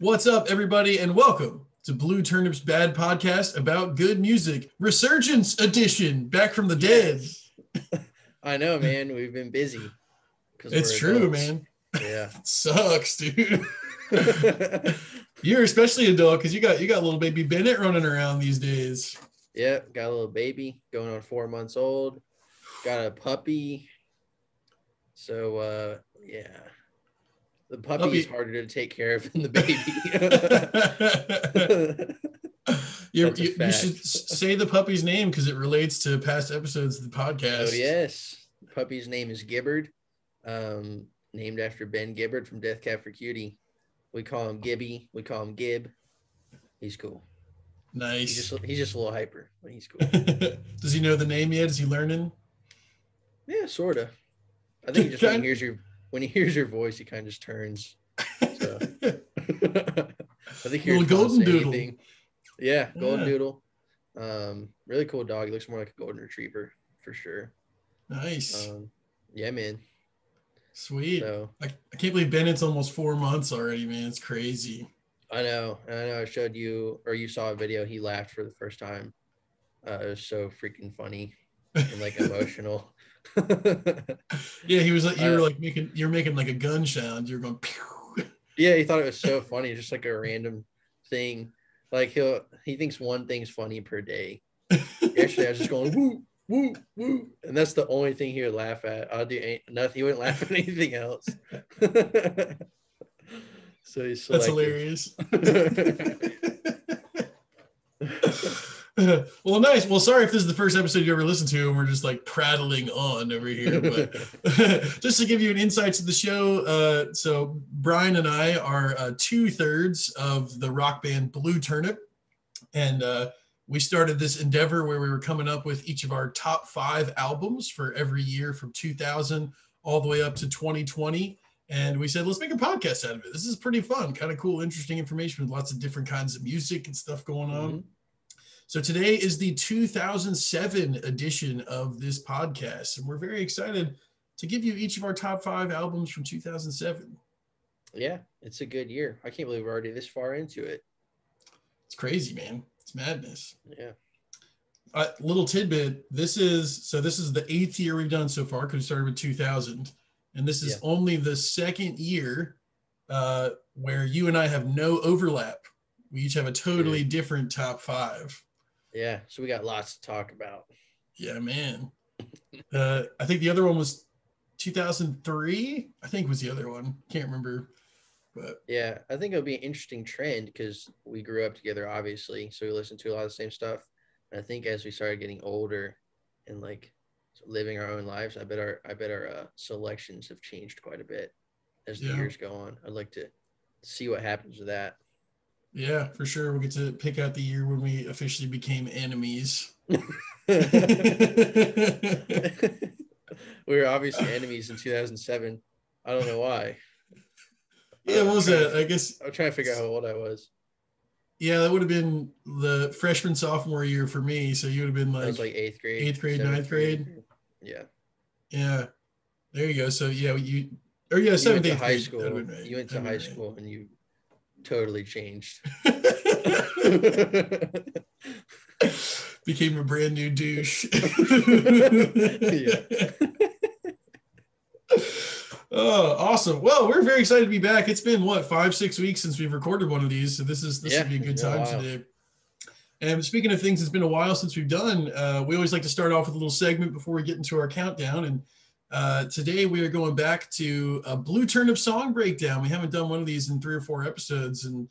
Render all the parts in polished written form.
What's up, everybody, and welcome to Blue Turnip's Bad Podcast about good music, Resurgence Edition, back from the dead. I know, man. We've been busy. It's true, man. Yeah. It sucks, dude. You're especially a dog because you got little baby Bennett running around these days. Yeah, got a little baby going on 4 months old. Got a puppy. So yeah. The puppy is harder to take care of than the baby. You should say the puppy's name because it relates to past episodes of the podcast. Oh, yes. The puppy's name is Gibbard, named after Ben Gibbard from Death Cab for Cutie. We call him Gibby. We call him Gib. He's cool. Nice. He's just a little hyper, but he's cool. Does he know the name yet? Is he learning? Yeah, sort of. I think just when he hears your voice, he kind of just turns. So. I think you're golden doodle. Anything. Yeah, golden doodle. Really cool dog. He looks more like a golden retriever for sure. Nice. Yeah, man. Sweet. So, I can't believe Bennett's almost 4 months already, man. It's crazy. I know. I showed you, or you saw a video. He laughed for the first time. It was so freaking funny and like emotional. Yeah, he was like, you're making like a gun sound. You're going pew. Yeah, he thought it was so funny, just like a random thing. Like he thinks one thing's funny per day. Yesterday I was just going woo, woo, woo, and that's the only thing he would laugh at. Nothing. He wouldn't laugh at anything else. So he's that's hilarious. Well, nice. Well, sorry if this is the first episode you ever listened to and we're just like prattling on over here, but just to give you an insight to the show. So Brian and I are 2/3 of the rock band Blue Turnip. And we started this endeavor where we were coming up with each of our top 5 albums for every year from 2000 all the way up to 2020. And we said, let's make a podcast out of it. This is pretty fun, kind of cool, interesting information with lots of different kinds of music and stuff going on. Mm-hmm. So today is the 2007 edition of this podcast, and we're very excited to give you each of our top 5 albums from 2007. Yeah, it's a good year. I can't believe we're already this far into it. It's crazy, man. It's madness. Yeah. Little tidbit. This is the 8th year we've done so far because we started with 2000, and this is only the 2nd year where you and I have no overlap. We each have a totally different top 5. Yeah, so we got lots to talk about. Yeah, man. I think the other one was 2003. I think was the other one. Can't remember. But yeah, I think it'll be an interesting trend because we grew up together, obviously. So we listened to a lot of the same stuff. And I think as we started getting older and like living our own lives, I bet our selections have changed quite a bit as the years go on. I'd like to see what happens with that. Yeah, for sure. We'll get to pick out the year when we officially became enemies. We were obviously enemies in 2007. I don't know why. Yeah, what was that? I guess I'm trying to figure out how old I was. Yeah, that would have been the freshman, sophomore year for me. So you would have been like, I was like 8th grade, 8th grade, 9th grade. Yeah. Yeah. There you go. So yeah, 7th, 8th high grade. School. Right. You went to high school and you totally changed. Became a brand new douche. Yeah. Oh, awesome. Well, we're very excited to be back. It's been 5-6 weeks since we've recorded one of these, so this would be a good time today. And speaking of things, it's been a while since we've done. We always like to start off with a little segment before we get into our countdown. And today we are going back to a Blue Turnip song breakdown. We haven't done one of these in 3 or 4 episodes. And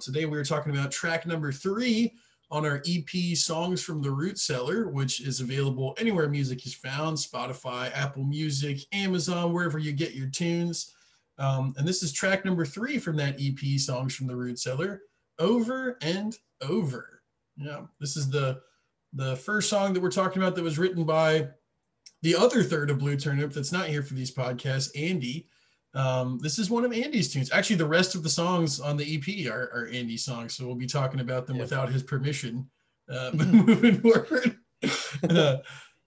today we are talking about track number 3 on our EP Songs from the Root Cellar, which is available anywhere music is found, Spotify, Apple Music, Amazon, wherever you get your tunes. And this is track number 3 from that EP Songs from the Root Cellar, Over and Over. Yeah, this is the first song that we're talking about that was written by the other third of Blue Turnip that's not here for these podcasts, Andy. This is one of Andy's tunes. Actually, the rest of the songs on the EP are Andy's songs, so we'll be talking about them without his permission moving forward.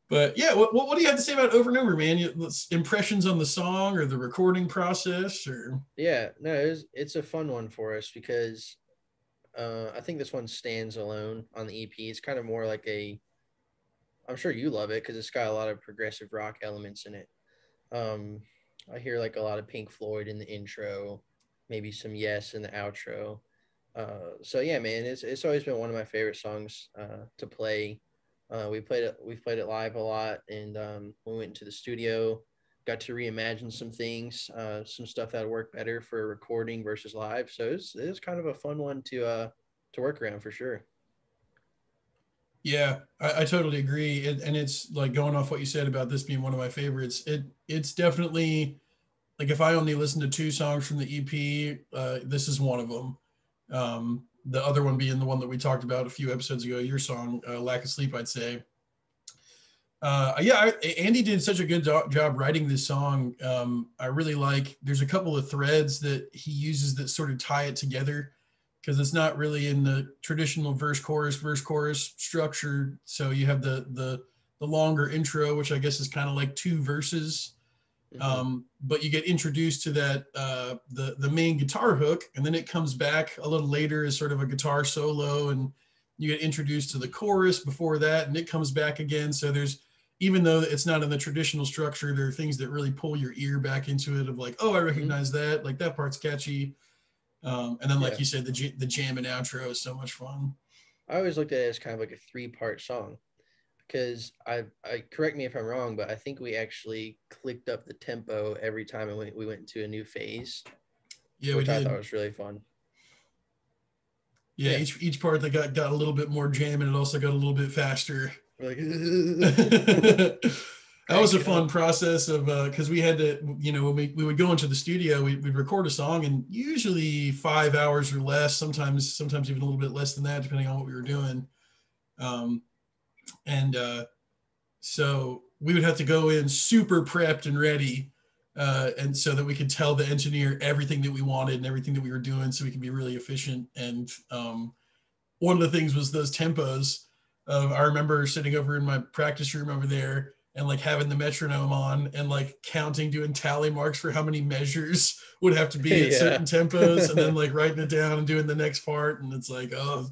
But yeah, what do you have to say about Over and Over, man? Impressions on the song or the recording process, or? Yeah, no, it's a fun one for us because I think this one stands alone on the EP. It's kind of more like I'm sure you love it because it's got a lot of progressive rock elements in it. Um, I hear like a lot of Pink Floyd in the intro, maybe some Yes in the outro. So yeah, man, it's always been one of my favorite songs to play. We've played it live a lot, and we went into the studio, got to reimagine some things, some stuff that would work better for recording versus live. So it's kind of a fun one to work around for sure. Yeah, I totally agree. And it's like going off what you said about this being one of my favorites. It's definitely like if I only listen to 2 songs from the EP, this is one of them. The other one being the one that we talked about a few episodes ago, your song, Lack of Sleep, I'd say. Andy did such a good job writing this song. I really like, there's a couple of threads that he uses that sort of tie it together, because it's not really in the traditional verse chorus structure. So you have the longer intro, which I guess is kind of like 2 verses. But you get introduced to that the main guitar hook, and then it comes back a little later as sort of a guitar solo, and you get introduced to the chorus before that, and it comes back again. So there's, even though it's not in the traditional structure, there are things that really pull your ear back into it of like, oh, I recognize that, like that part's catchy. And then like you said, the jam and outro is so much fun. I always looked at it as kind of like a 3-part song, because I correct me if I'm wrong, but I think we actually clicked up the tempo every time we went into a new phase. Yeah, which we did. I thought was really fun. Yeah, each part that got a little bit more jam, and it also got a little bit faster. Like, that was a fun process of because we had to, when we would go into the studio, we'd record a song, and usually 5 hours or less, sometimes even a little bit less than that, depending on what we were doing. So we would have to go in super prepped and ready, and so that we could tell the engineer everything that we wanted and everything that we were doing, so we could be really efficient. And one of the things was those tempos. I remember sitting over in my practice room over there and like having the metronome on and like counting, doing tally marks for how many measures would have to be at certain tempos, and then like writing it down and doing the next part. And it's like, oh,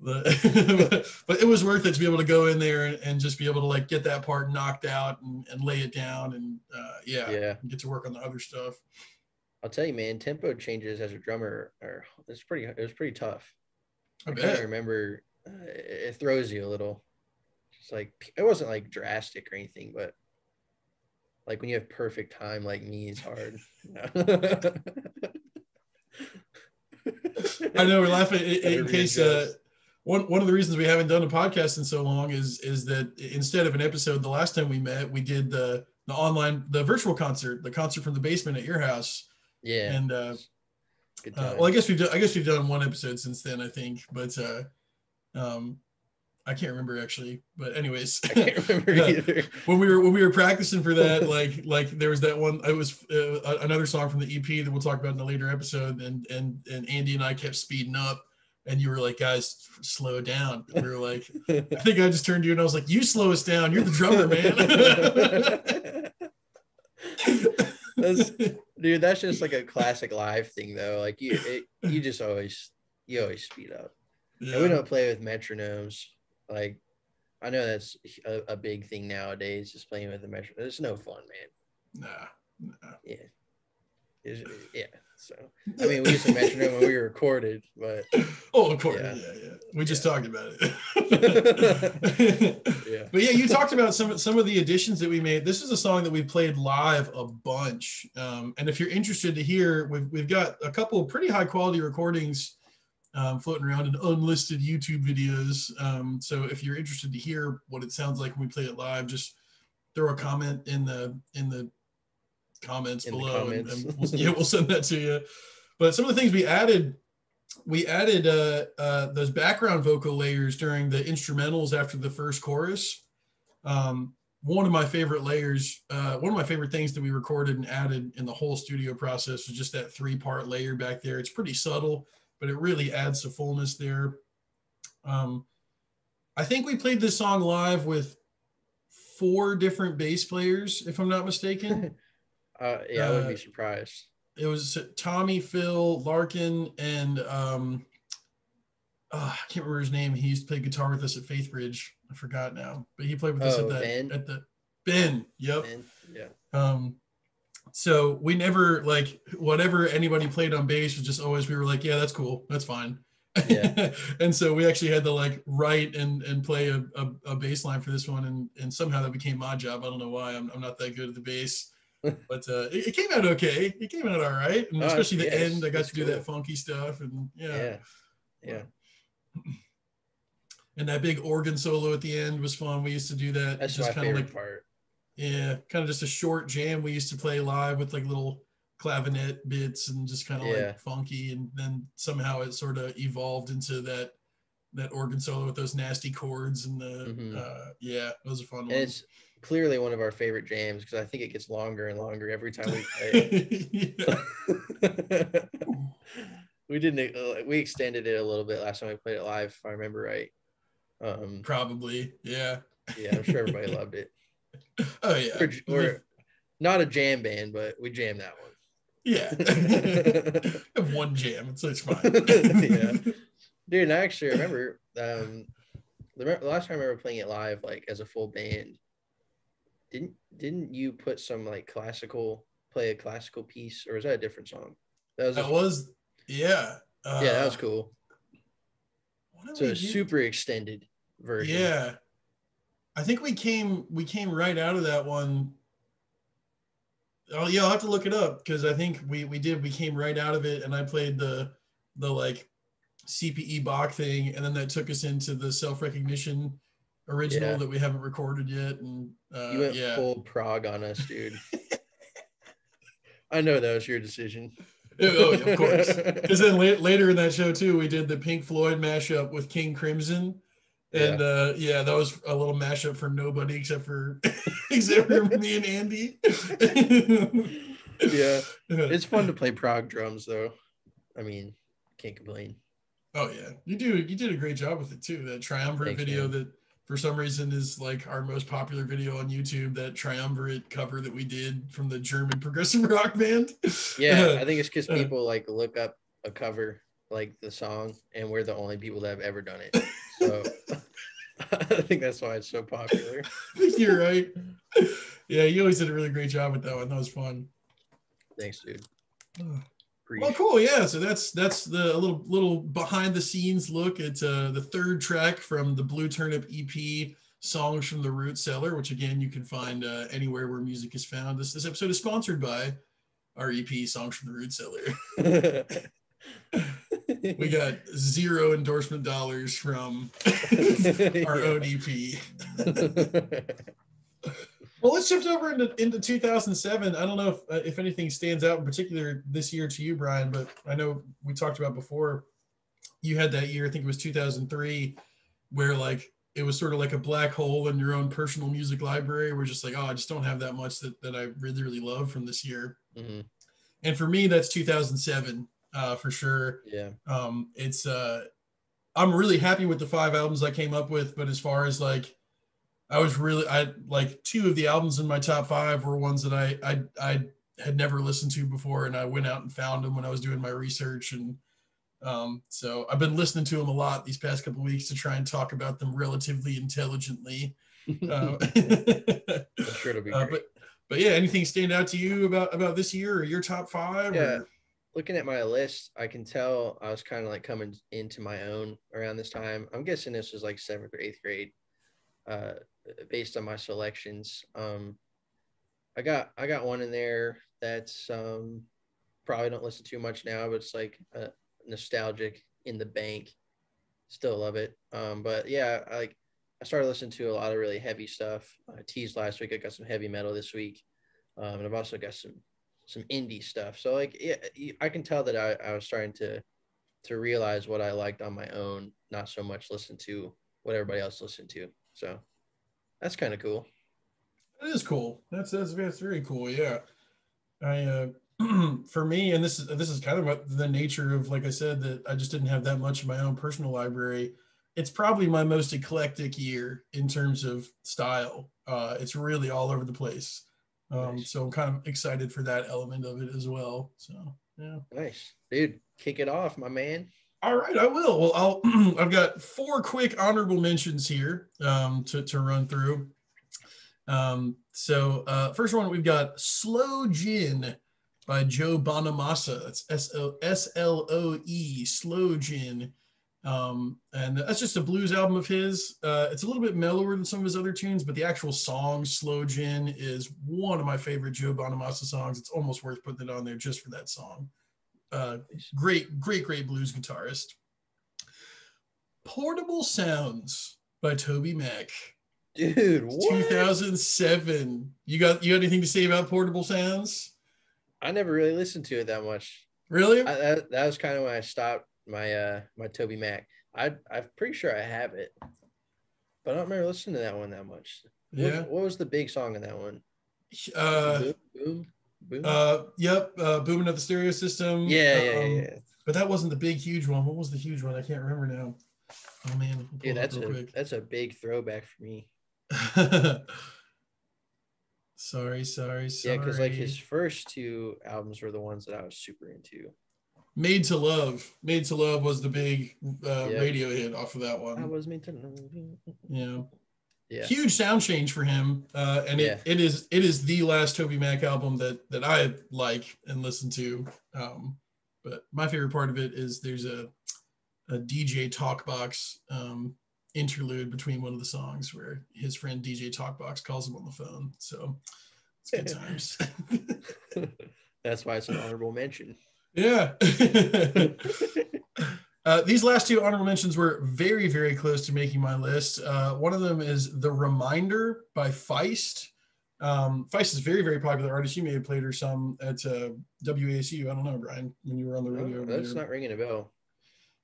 but it was worth it to be able to go in there and just be able to like get that part knocked out and lay it down, and and get to work on the other stuff. I'll tell you, man, tempo changes as a drummer it was pretty tough. I can't remember it throws you a little. It's like, it wasn't like drastic or anything, but like when you have perfect time like me, it's hard. I know we're laughing in case one of the reasons we haven't done a podcast in so long is that instead of an episode, the last time we met, we did the virtual concert, the concert from the basement at your house. Yeah. And well, I guess we've done one episode since then, I think, but I can't remember actually. But anyways, I can't remember either. when we were practicing for that, like there was that one. It was another song from the EP that we'll talk about in a later episode, and Andy and I kept speeding up, and you were like, guys, slow down. And we were like, I think I just turned to you and I was like, you slow us down. You're the drummer, man. That's just like a classic live thing though. Like you always speed up. Yeah. And we don't play with metronomes. Like, I know that's a big thing nowadays, just playing with the metronome. It's no fun, man. Nah. Yeah. So, I mean, we used a metronome when we recorded, but. Oh, of course. Yeah. We just talked about it. Yeah. But yeah, you talked about some of the additions that we made. This is a song that we played live a bunch. And if you're interested to hear, we've got a couple of pretty high quality recordings floating around in unlisted YouTube videos. So if you're interested to hear what it sounds like when we play it live, just throw a comment in the comments below, and we'll send that to you. But some of the things we added those background vocal layers during the instrumentals after the first chorus. One of my favorite layers, one of my favorite things that we recorded and added in the whole studio process was just that 3-part layer back there. It's pretty subtle, but it really adds to fullness there. I think we played this song live with 4 different bass players, if I'm not mistaken. I wouldn't be surprised. It was Tommy, Phil, Larkin, and I can't remember his name. He used to play guitar with us at Faithbridge. I forgot now, but he played with us Ben. Yep. Ben, yeah. So we never, like, whatever anybody played on bass was just always, we were like, yeah, that's cool, that's fine. Yeah. And so we actually had to like write and play a bass line for this one, and somehow that became my job. I don't know why. I'm not that good at the bass. But it came out okay. It came out all right, and especially the end. I got to do that funky stuff, and yeah. And that big organ solo at the end was fun. We used to do that. That's just my favorite part. Yeah, kind of just a short jam we used to play live with like little clavinet bits and just kind of like funky, and then somehow it sort of evolved into that organ solo with those nasty chords and the it was a fun one. It's clearly one of our favorite jams because I think it gets longer and longer every time we play it. We extended it a little bit last time we played it live, if I remember right. Probably, yeah. Yeah, I'm sure everybody loved it. Oh yeah, we're not a jam band, but we jammed that one. Yeah. Have one jam, so it's fine. Yeah. Dude, and I actually remember the last time I remember playing it live, like as a full band, didn't you put some like play a classical piece, or was that a different song? Yeah. That was cool. So a super extended version. Yeah. I think we came right out of that one. Oh yeah, I'll have to look it up because I think we came right out of it, and I played the like CPE Bach thing, and then that took us into the Self-Recognition original that we haven't recorded yet. And you went full prog on us, dude. I know that was your decision. Oh, yeah, of course. Because then later in that show too, we did the Pink Floyd mashup with King Crimson. And that was a little mashup for nobody except for me and Andy. Yeah. It's fun to play prog drums though. I mean, can't complain. Oh yeah. You did a great job with it too. That triumvirate video that for some reason is like our most popular video on YouTube, that triumvirate cover that we did from the German progressive rock band. Yeah, I think it's because people like look up a cover like the song, and we're the only people that have ever done it. So I think that's why it's so popular. I think you're right. Yeah, you always did a really great job with that one. That was fun. Thanks, dude. Well, cool. Yeah, so that's the little behind the scenes look at the third track from the Blue Turnip EP, Songs from the Root Cellar, which again you can find anywhere where music is found. This episode is sponsored by our EP, Songs from the Root Cellar. We got 0 endorsement dollars from our own EP. Well, let's shift over into 2007. I don't know if anything stands out in particular this year to you, Brian, but I know we talked about before. You had that year, I think it was 2003, where like it was sort of like a black hole in your own personal music library. We're just like, oh, I just don't have that much that I really, really love from this year. Mm-hmm. And for me, that's 2007 for sure. Yeah. It's I'm really happy with the 5 albums I came up with, but as far as like, I like 2 of the albums in my top 5 were ones that I had never listened to before, and I went out and found them when I was doing my research, and so I've been listening to them a lot these past couple of weeks to try and talk about them relatively intelligently. I'm sure it'll be great. But yeah, anything stand out to you about this year or your top 5? Yeah, or? Looking at my list, I can tell I was kind of like coming into my own around this time. I'm guessing this was like 7th or 8th grade. Based on my selections, I got one in there that's probably don't listen too much now, but it's like nostalgic, In the Bank. Still love it. But yeah, I started listening to a lot of really heavy stuff. I teased last week I got some heavy metal this week, and I've also got some indie stuff. So like, yeah, I can tell that I was starting to realize what I liked on my own, not so much listen to what everybody else listened to. So that's kind of cool. That is cool. That's very cool. Yeah. I for me, and this is kind of what the nature of, like I said, that I just didn't have that much in my own personal library. It's probably my most eclectic year in terms of style. It's really all over the place. Nice. So I'm kind of excited for that element of it as well. So yeah. Nice, dude. Kick it off, my man. All right, I will. Well, I've got 4 quick honorable mentions here to run through. First one, we've got Slow Gin by Joe Bonamassa. That's SLOE, Slow Gin. And that's just a blues album of his. It's a little bit mellower than some of his other tunes, but the actual song Slow Gin is one of my favorite Joe Bonamassa songs. It's almost worth putting it on there just for that song. Great blues guitarist. Portable Sounds by Toby Mac. Dude, what? 2007. You got anything to say about Portable Sounds? I never really listened to it that much. Really? That was kind of when I stopped my my Toby Mac. I'm pretty sure I have it, but I don't remember listening to that one that much. Yeah. What was the big song in that one? Boom. Yep. Booming at the Stereo System. Yeah. But that wasn't the big huge one. What was the huge one? I can't remember now. Oh man. Dude, that's a big throwback for me. Sorry. Yeah, because like his first 2 albums were the ones that I was super into. Made to Love was the big radio hit off of that one. I was made to love you. Yeah. Huge sound change for him. And it is the last Toby Mac album that I like and listen to. But my favorite part of it is there's a DJ Talkbox interlude between one of the songs where his friend DJ Talkbox calls him on the phone. So it's good times. That's why it's an honorable mention. Yeah. These last 2 honorable mentions were very, very close to making my list. One of them is The Reminder by Feist. Feist is a very, very popular artist. You may have played her some at WASU. I don't know, Brian, when you were on the radio. That's not ringing a bell.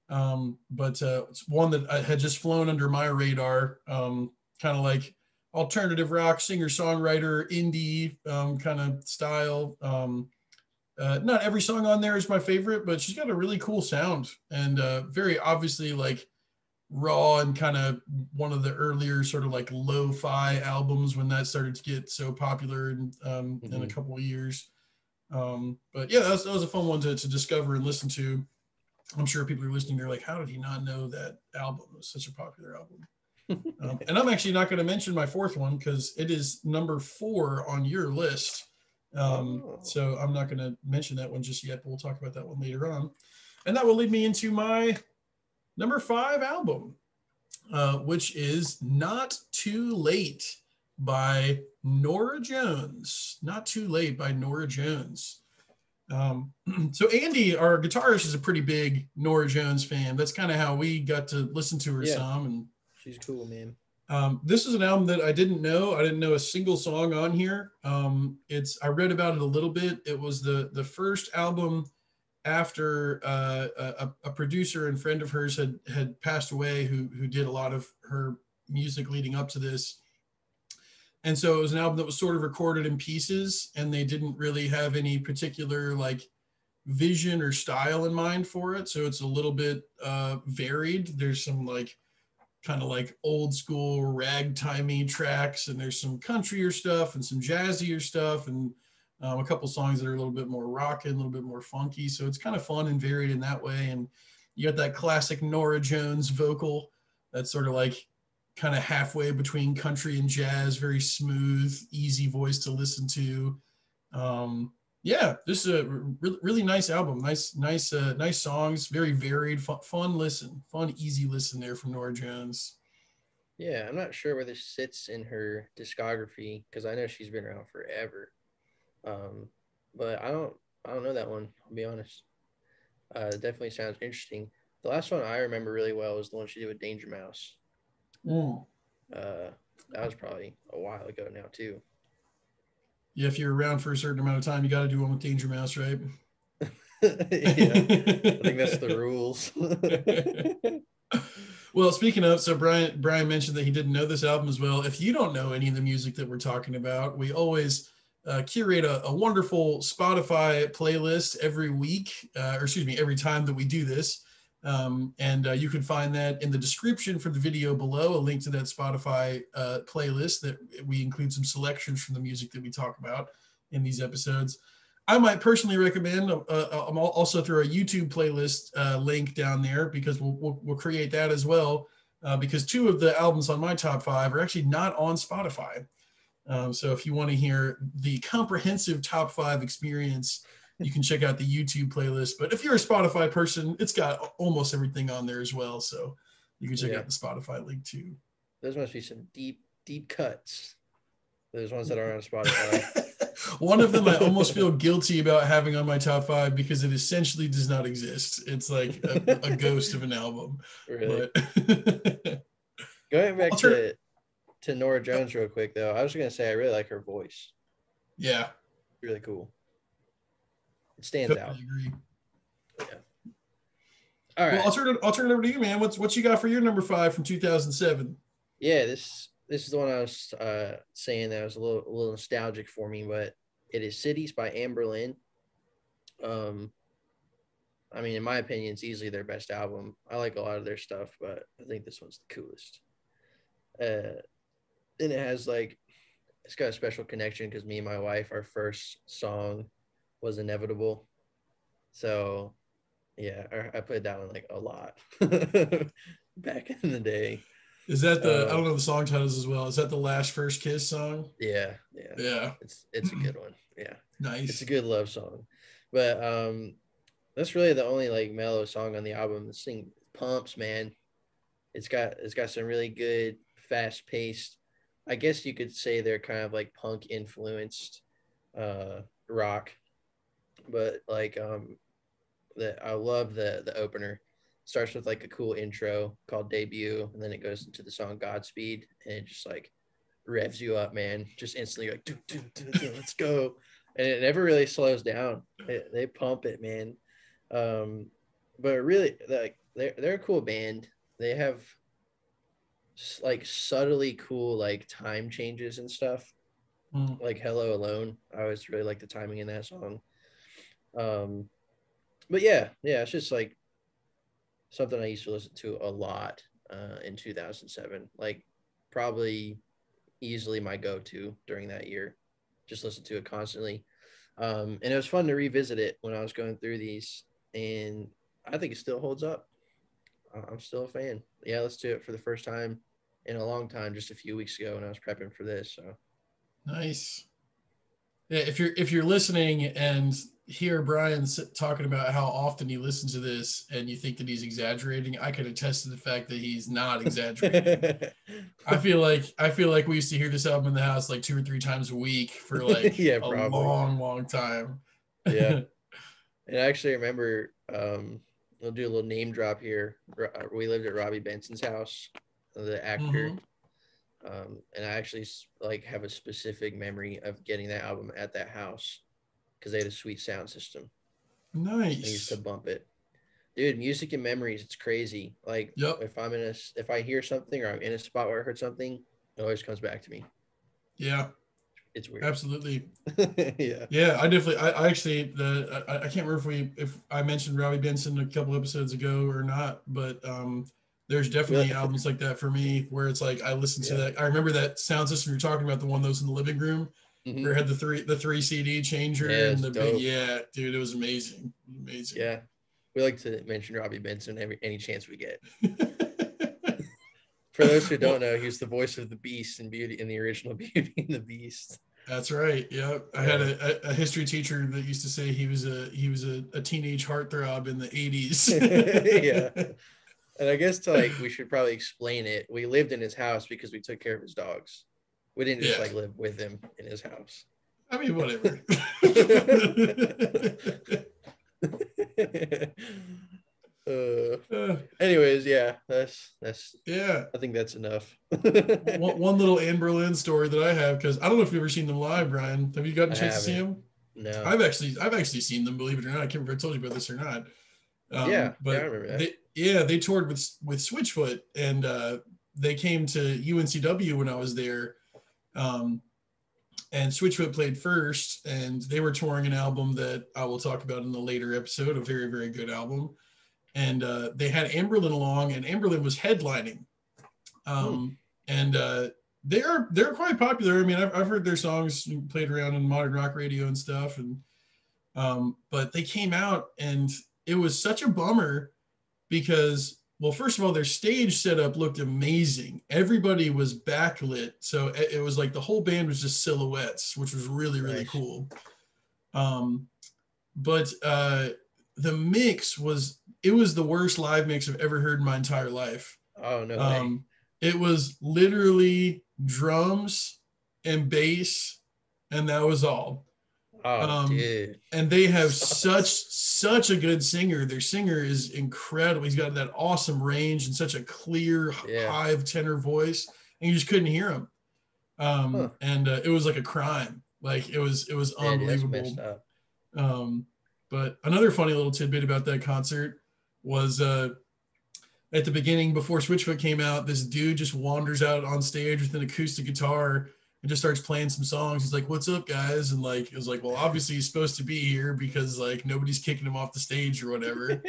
But it's one that I had just flown under my radar, kind of like alternative rock, singer-songwriter, indie kind of style. Not every song on there is my favorite, but she's got a really cool sound and very obviously like raw and kind of one of the earlier sort of like lo-fi albums when that started to get so popular in a couple of years. But yeah, that was a fun one to discover and listen to. I'm sure people are listening, they're like, how did he not know that album? It was such a popular album. And I'm actually not going to mention my 4th one because it is number 4 on your list. So I'm not going to mention that one just yet, but we'll talk about that one later on. And that will lead me into my number 5 album, which is Not Too Late by Norah Jones. Not Too Late by Norah Jones. So Andy, our guitarist, is a pretty big Norah Jones fan. That's kind of how we got to listen to her some. And she's cool, man. This is an album that I didn't know. I didn't know a single song on here. I read about it a little bit. It was the first album after a producer and friend of hers had passed away who did a lot of her music leading up to this. And so it was an album that was sort of recorded in pieces, and they didn't really have any particular like vision or style in mind for it. So it's a little bit varied. There's some like kind of like old school ragtimey tracks, and there's some countryer stuff and some jazzier stuff, and a couple songs that are a little bit more rockin', a little bit more funky. So it's kind of fun and varied in that way. And you got that classic Norah Jones vocal that's sort of like kind of halfway between country and jazz, very smooth, easy voice to listen to. Yeah, this is a really nice album. Nice songs, very varied, fun listen, fun, easy listen there from Norah Jones. Yeah, I'm not sure where this sits in her discography because I know she's been around forever. But I don't know that one, I'll be honest. It definitely sounds interesting. The last one I remember really well was the one she did with Danger Mouse. That was probably a while ago now too. Yeah, if you're around for a certain amount of time, you got to do one with Danger Mouse, right? Yeah, I think that's the rules. Well, speaking of, so Brian mentioned that he didn't know this album as well. If you don't know any of the music that we're talking about, we always curate a wonderful Spotify playlist every week, every time that we do this. And you can find that in the description for the video below, a link to that Spotify playlist that we include some selections from the music that we talk about in these episodes. I might personally recommend, I'm also throw a YouTube playlist link down there, because we'll create that as well, because 2 of the albums on my top 5 are actually not on Spotify. So if you want to hear the comprehensive top 5 experience, you can check out the YouTube playlist. But if you're a Spotify person, it's got almost everything on there as well. So you can check out the Spotify link too. Those must be some deep cuts. Those ones that are on Spotify. One of them I almost feel guilty about having on my top 5, because it essentially does not exist. It's like a ghost of an album. Really? But going back to Norah Jones real quick, though, I was going to say I really like her voice. Yeah. Really cool. It stands out. Agree. Yeah. All right. Well, I'll turn it over to you, man. What you got for your number 5 from 2007? Yeah, this is the one I was saying that was a little nostalgic for me, but it is Cities by Amberlynn. I mean, in my opinion, it's easily their best album. I like a lot of their stuff, but I think this one's the coolest. And it has it's got a special connection because me and my wife, our first song was Inevitable. So yeah, I played that one a lot back in the day. Is that I don't know the song titles as well. Is that the Last First Kiss song? Yeah. It's a good one. Yeah. Nice. It's a good love song. But that's really the only mellow song on the album. This thing pumps, man. It's got some really good fast paced. I guess you could say they're kind of punk influenced rock. But I love the opener. Starts with a cool intro called Debut, and then it goes into the song Godspeed, and it just revs you up, man. Just instantly let's go. And it never really slows down. They pump it, man. But really, they're a cool band. They have subtly cool time changes and stuff. Like Hello Alone. I always really like the timing in that song. But yeah, it's just something I used to listen to a lot in 2007. Probably easily my go-to during that year. Just listen to it constantly. And it was fun to revisit it when I was going through these, and I think it still holds up. I'm still a fan. Yeah, let's do it for the first time in a long time, just a few weeks ago when I was prepping for this. So nice. Yeah, if you're listening and hear Brian talking about how often he listens to this and you think that he's exaggerating, I can attest to the fact that he's not exaggerating. I feel like we used to hear this album in the house 2 or 3 times a week for a long time. Yeah. And I actually remember, we'll do a little name drop here. We lived at Robbie Benson's house, the actor. Mm-hmm. And I actually have a specific memory of getting that album at that house because they had a sweet sound system. Nice. I used to bump it. Dude, music and memories, it's crazy. If I hear something or I'm in a spot where I heard something, it always comes back to me. Yeah. It's weird. Absolutely. Yeah. Yeah, I actually I can't remember if I mentioned Robbie Benson a couple episodes ago or not, but there's definitely albums like that for me where it's I listen to that. I remember that sound system you're talking about, the one that was in the living room, where it had the three CD changer and the big, dude, it was amazing. Amazing. Yeah. We like to mention Robbie Benson any chance we get. For those who don't know, he's the voice of the Beast in the original Beauty and the Beast. That's right. Yeah. I had a history teacher that used to say he was a teenage heartthrob in the 80s. Yeah. And I guess we should probably explain it. We lived in his house because we took care of his dogs. We didn't just live with him in his house. I mean, whatever. Anyways, that's yeah. I think that's enough. one little Amberlynn story that I have, because I don't know if you've ever seen them live, Brian. Have you gotten a chance to see them? No. I've actually seen them, believe it or not. I can't remember if I told you about this or not. But I remember that. They toured with Switchfoot, and they came to UNCW when I was there. And Switchfoot played first, and they were touring an album that I will talk about in a later episode, a very, very good album. and they had Amberlin along, and Amberlin was headlining. And they're quite popular. I mean, I've heard their songs played around in modern rock radio and stuff, and but they came out, and it was such a bummer because, well, first of all, their stage setup looked amazing. Everybody was backlit, so it was like the whole band was just silhouettes, which was really cool. But the mix was the worst live mix I've ever heard in my entire life. Oh, no way. It was literally drums and bass, and that was all. Oh, dude. And they have such a good singer. Their singer is incredible. He's got that awesome range and such a clear, high tenor voice, and you just couldn't hear him. And it was like a crime. Like it was unbelievable. Dude, that's messed up. But another funny little tidbit about that concert was at the beginning, before Switchfoot came out, this dude just wanders out on stage with an acoustic guitar and just starts playing some songs. He's like, "What's up, guys?" And like, it was like, well, obviously he's supposed to be here because like nobody's kicking him off the stage or whatever.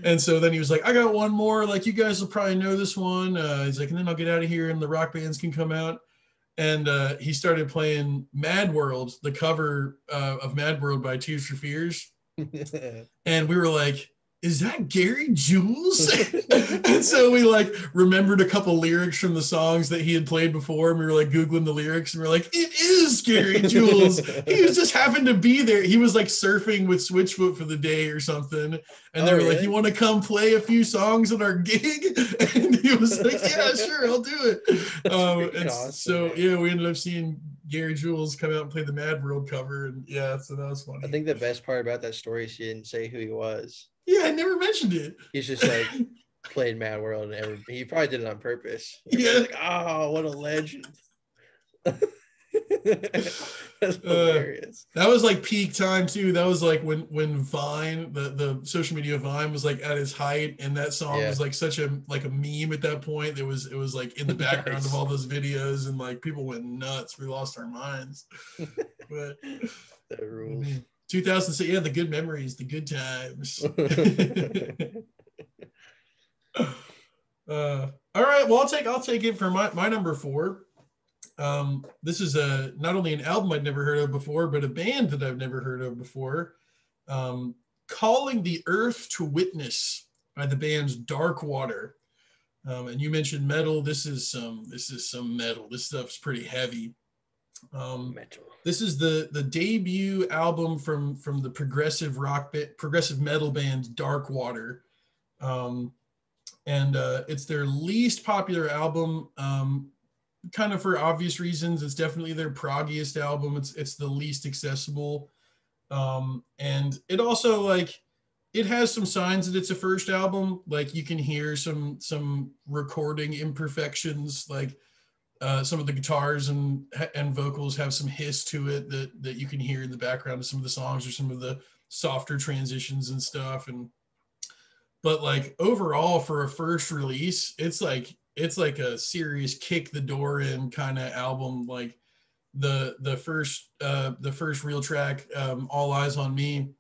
And so then he was like, "I got one more. Like, you guys will probably know this one." He's like, "And then I'll get out of here and the rock bands can come out." And he started playing Mad World, the cover of Mad World by Tears for Fears. And we were like, "Is that Gary Jules?" And so we like remembered a couple lyrics from the songs that he had played before, and we were like Googling the lyrics, and we're like, "It is Gary Jules." He was just happened to be there. He was like surfing with Switchfoot for the day or something, and they were like, "You want to come play a few songs at our gig?" And he was like, "Yeah, sure, I'll do it." And awesome, so we ended up seeing Gary Jules come out and play the Mad World cover, and so that was funny. I think the best part about that story is he didn't say who he was. Yeah, I never mentioned it. He's just like played Mad World, and he probably did it on purpose. Everybody's like, "Oh, what a legend!" That's hilarious. That was like peak time too. That was like when Vine, the social media Vine, was like at its height, and that song was like such a meme at that point. It was like in the background of all those videos, and like people went nuts. We lost our minds. But that rules. 2006, the good memories, the good times. All right, well, I'll take it for my number 4. This is not only an album I'd never heard of before, but a band that I've never heard of before. Calling the Earth to Witness by the band's Dark Water. And you mentioned metal. This is some metal. This stuff's pretty heavy. Metal. This is the debut album from the progressive metal band Dark Water. And it's their least popular album, kind of for obvious reasons. It's definitely their proggiest album. It's the least accessible. And it also, like, it has some signs that it's a first album. Like, you can hear some recording imperfections, like some of the guitars and vocals have some hiss to it that you can hear in the background of some of the songs, or some of the softer transitions and stuff. But like overall, for a first release, it's like a serious kick the door in kind of album. Like the first real track, All Eyes on Me,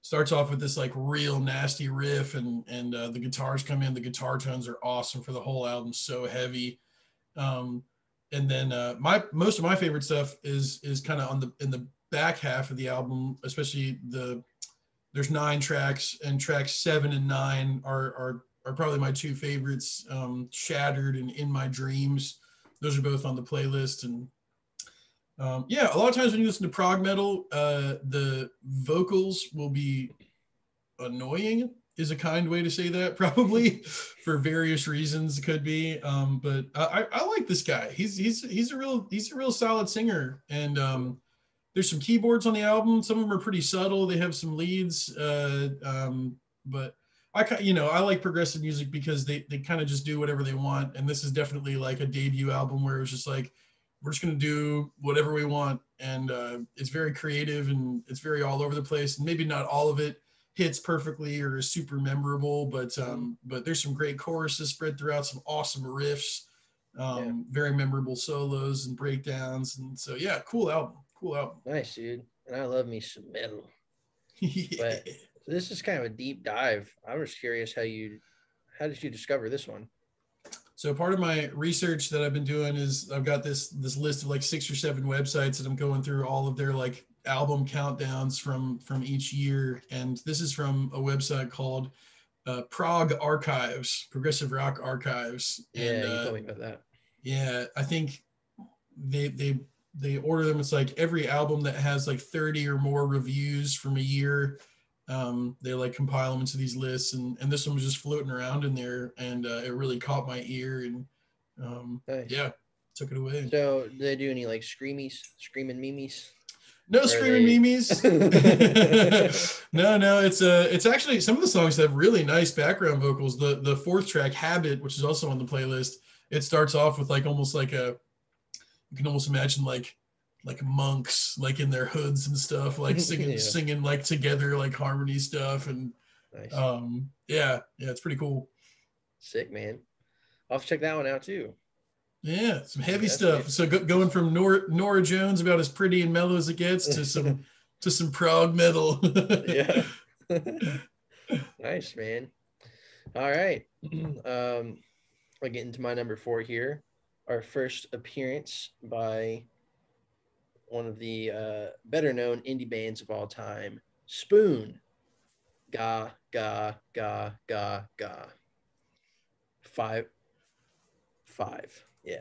starts off with this like real nasty riff, and the guitars come in. The guitar tones are awesome for the whole album, so heavy. And then most of my favorite stuff is kind of in the back half of the album, especially there's 9 tracks, and tracks 7 and 9 are probably my 2 favorites. Shattered and In My Dreams, those are both on the playlist. And a lot of times when you listen to prog metal, the vocals will be annoying, is a kind way to say that, probably, for various reasons. It could be, but I like this guy. He's a real solid singer, and there's some keyboards on the album. Some of them are pretty subtle. They have some leads, but I like progressive music because they kind of just do whatever they want, and this is definitely like a debut album where it was just like, we're just going to do whatever we want, and it's very creative, and it's very all over the place, and maybe not all of it hits perfectly or is super memorable, but there's some great choruses spread throughout, some awesome riffs, very memorable solos and breakdowns, and so cool album. Nice, dude. And I love me some metal. Yeah. But So this is kind of a deep dive. I was curious how did you discover this one? So part of my research that I've been doing is I've got this list of like 6 or 7 websites that I'm going through all of their like album countdowns from each year, and this is from a website called Prague Archives, Progressive Rock Archives. Yeah, And you told me about that. yeah, I think they order them. It's like every album that has like 30 or more reviews from a year. They like compile them into these lists, and this one was just floating around in there, and it really caught my ear, and Nice. yeah, took it away. So do they do any like screaming memes? No screaming memes. No, it's actually some of the songs have really nice background vocals. The fourth track, Habit, which is also on the playlist, it starts off with like almost like you can almost imagine like monks like in their hoods and stuff, like singing like together, like harmony stuff. And nice. Yeah, it's pretty cool. Sick, man. I'll have to check that one out too. Yeah, some heavy stuff. So going from Nora Jones, about as pretty and mellow as it gets, to some prog metal. Yeah. Nice, man. All right. I'll get into my number 4 here. Our first appearance by one of the better known indie bands of all time, Spoon. Ga, ga, ga, ga, ga. 5. Yeah.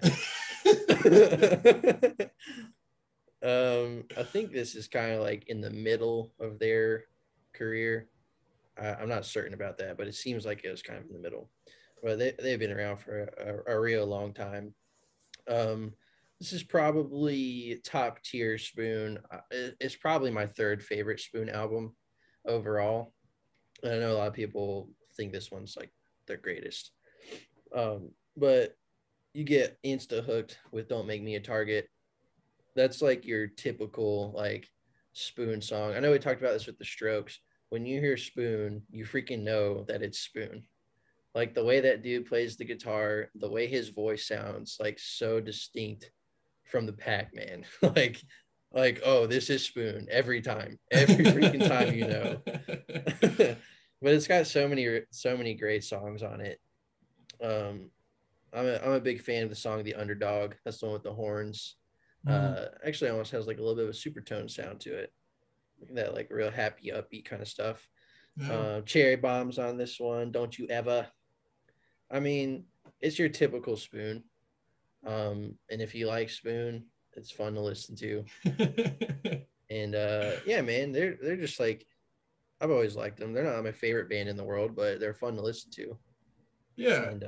I think this is kind of like in the middle of their career. I'm not certain about that, but it seems like it was kind of in the middle. But they've been around for a real long time. This is probably top tier Spoon. It's probably my 3rd favorite Spoon album overall. And I know a lot of people think this one's like their greatest. But you get insta hooked with Don't Make Me a Target. That's like your typical like Spoon song. I know we talked about this with the Strokes. When you hear Spoon, you freaking know that it's Spoon. Like the way that dude plays the guitar, the way his voice sounds like so distinct from the pack, man. like, oh, this is Spoon every freaking time, you know. But it's got so many great songs on it. I'm a big fan of the song The Underdog. That's the one with the horns. Actually almost has like a little bit of a supertone sound to it. That like real happy, upbeat kind of stuff. Yeah. Cherry Bombs on this one. Don't You Ever. I mean, it's your typical Spoon. And if you like Spoon, it's fun to listen to. And yeah, man, they're just like, I've always liked them. They're not my favorite band in the world, but they're fun to listen to. Yeah. And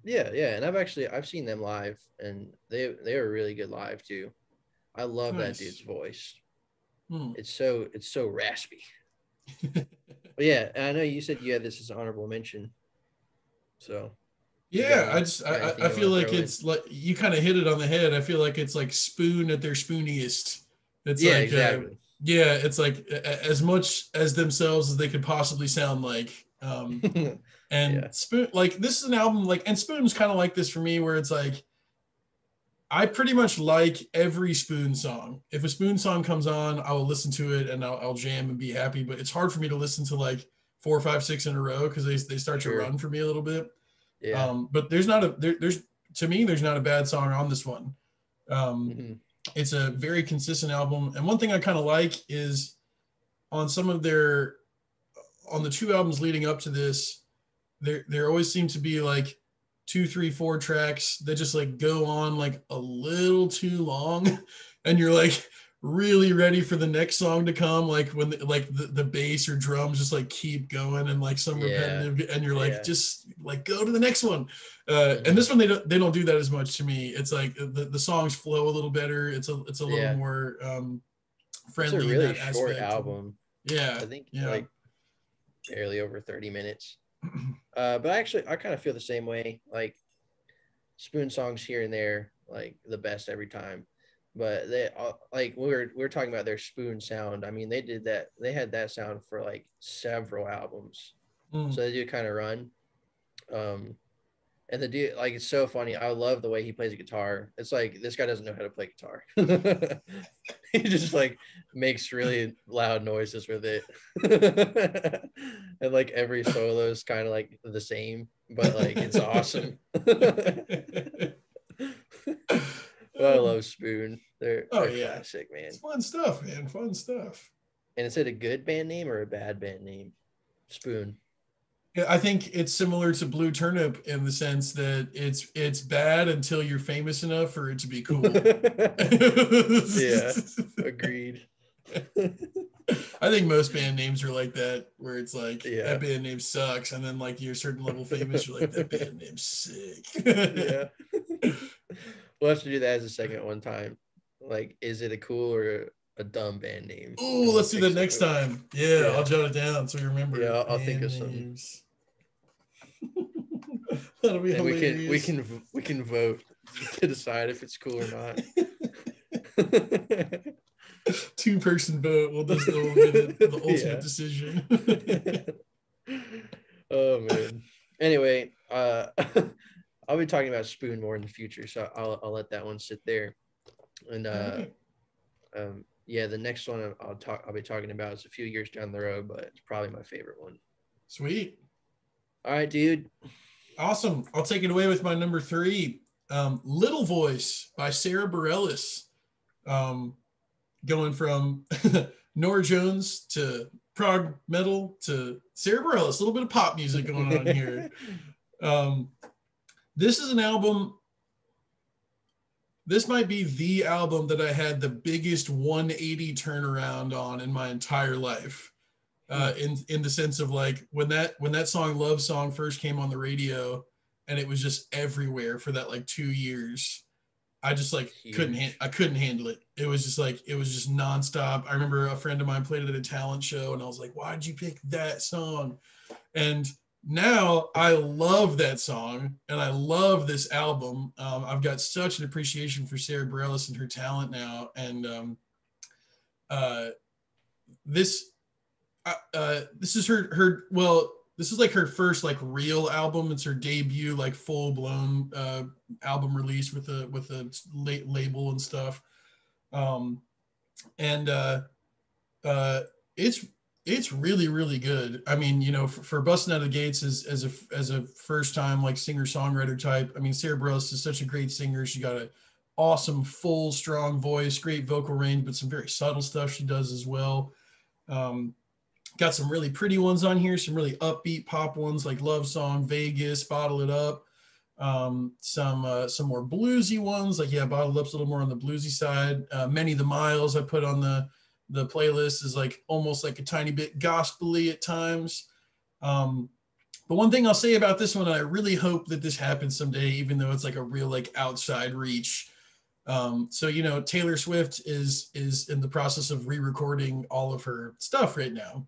yeah. And I've seen them live, and they were really good live too. I love that dude's voice. It's so raspy. But yeah, I know you said you had this as an honorable mention. So yeah, I feel like it's like you kind of hit it on the head. I feel like it's like Spoon at their spooniest. It's like exactly. Yeah, it's like as much as themselves as they could possibly sound like. And Spoon, like this is an album like, and Spoon's kind of like this for me, where it's like I pretty much like every Spoon song. If a Spoon song comes on, I will listen to it and I'll jam and be happy. But it's hard for me to listen to like 4, 5, 6 in a row because they start to run for me a little bit. Yeah. But there's not a bad song on this one. It's a very consistent album. And one thing I kind of like is on the 2 albums leading up to this, there always seem to be like 2, 3, 4 tracks that just like go on like a little too long, and you're like really ready for the next song to come, like when the bass or drums just like keep going and like some repetitive, and you're like just like go to the next one. And this one they don't do that as much to me. It's like the songs flow a little better. It's a little more friendly. It's a really short album. Yeah, I think like barely over 30 minutes. But actually, I kind of feel the same way. Like Spoon songs here and there, like the best every time. But they like we were talking about their Spoon sound. I mean, they did that. They had that sound for like several albums, so they do kind of run. And the dude, like, it's so funny. I love the way he plays a guitar. It's like this guy doesn't know how to play guitar. He just like makes really loud noises with it. And like every solo is kind of like the same, but like it's awesome. But I love Spoon. They're classic, man. It's fun stuff, man. Fun stuff. And is it a good band name or a bad band name? Spoon. I think it's similar to Blue Turnip in the sense that it's bad until you're famous enough for it to be cool. Yeah, agreed. I think most band names are like that, where it's like that band name sucks, and then like you're a certain level famous, you're like that band name's sick. Yeah. We'll have to do that as a segment one time. Like, is it a cool or a dumb band name? Oh, let's do that next time. Yeah, I'll jot it down so we remember. Yeah, I'll think of some. That'll be and hilarious. we can vote to decide if it's cool or not. 2-person vote. We'll just go with the ultimate decision. Oh man. Anyway, I'll be talking about Spoon more in the future, so I'll let that one sit there. And the next one I'll be talking about is a few years down the road, but it's probably my favorite one. Sweet. All right, dude. Awesome. I'll take it away with my number 3, Little Voice by Sarah Bareilles. Going from Nora Jones to prog metal to Sarah Bareilles, a little bit of pop music going on here. This is an album. This might be the album that I had the biggest 180 turnaround on in my entire life. In the sense of like when that song Love Song first came on the radio and it was just everywhere for that like 2 years. I just like couldn't handle it. It was just nonstop. I remember a friend of mine played it at a talent show and I was like, why'd you pick that song? And now I love that song and I love this album. I've got such an appreciation for Sarah Bareilles and her talent now. And this is this is like her first like real album. It's her debut like full blown album release with a label and stuff. It's really, really good. I mean, you know, for busting out of the gates as a first time like singer songwriter type. I mean, Sarah Bareilles is such a great singer. She got an awesome full strong voice, great vocal range, but some very subtle stuff she does as well. Got some really pretty ones on here, some really upbeat pop ones like Love Song, Vegas, Bottle It Up. Some more bluesy ones like Bottle It Up's a little more on the bluesy side. Many the Miles I put on the playlist is like almost like a tiny bit gospel-y at times. But one thing I'll say about this one, I really hope that this happens someday, even though it's like a real like outside reach. So, you know, Taylor Swift is in the process of re-recording all of her stuff right now.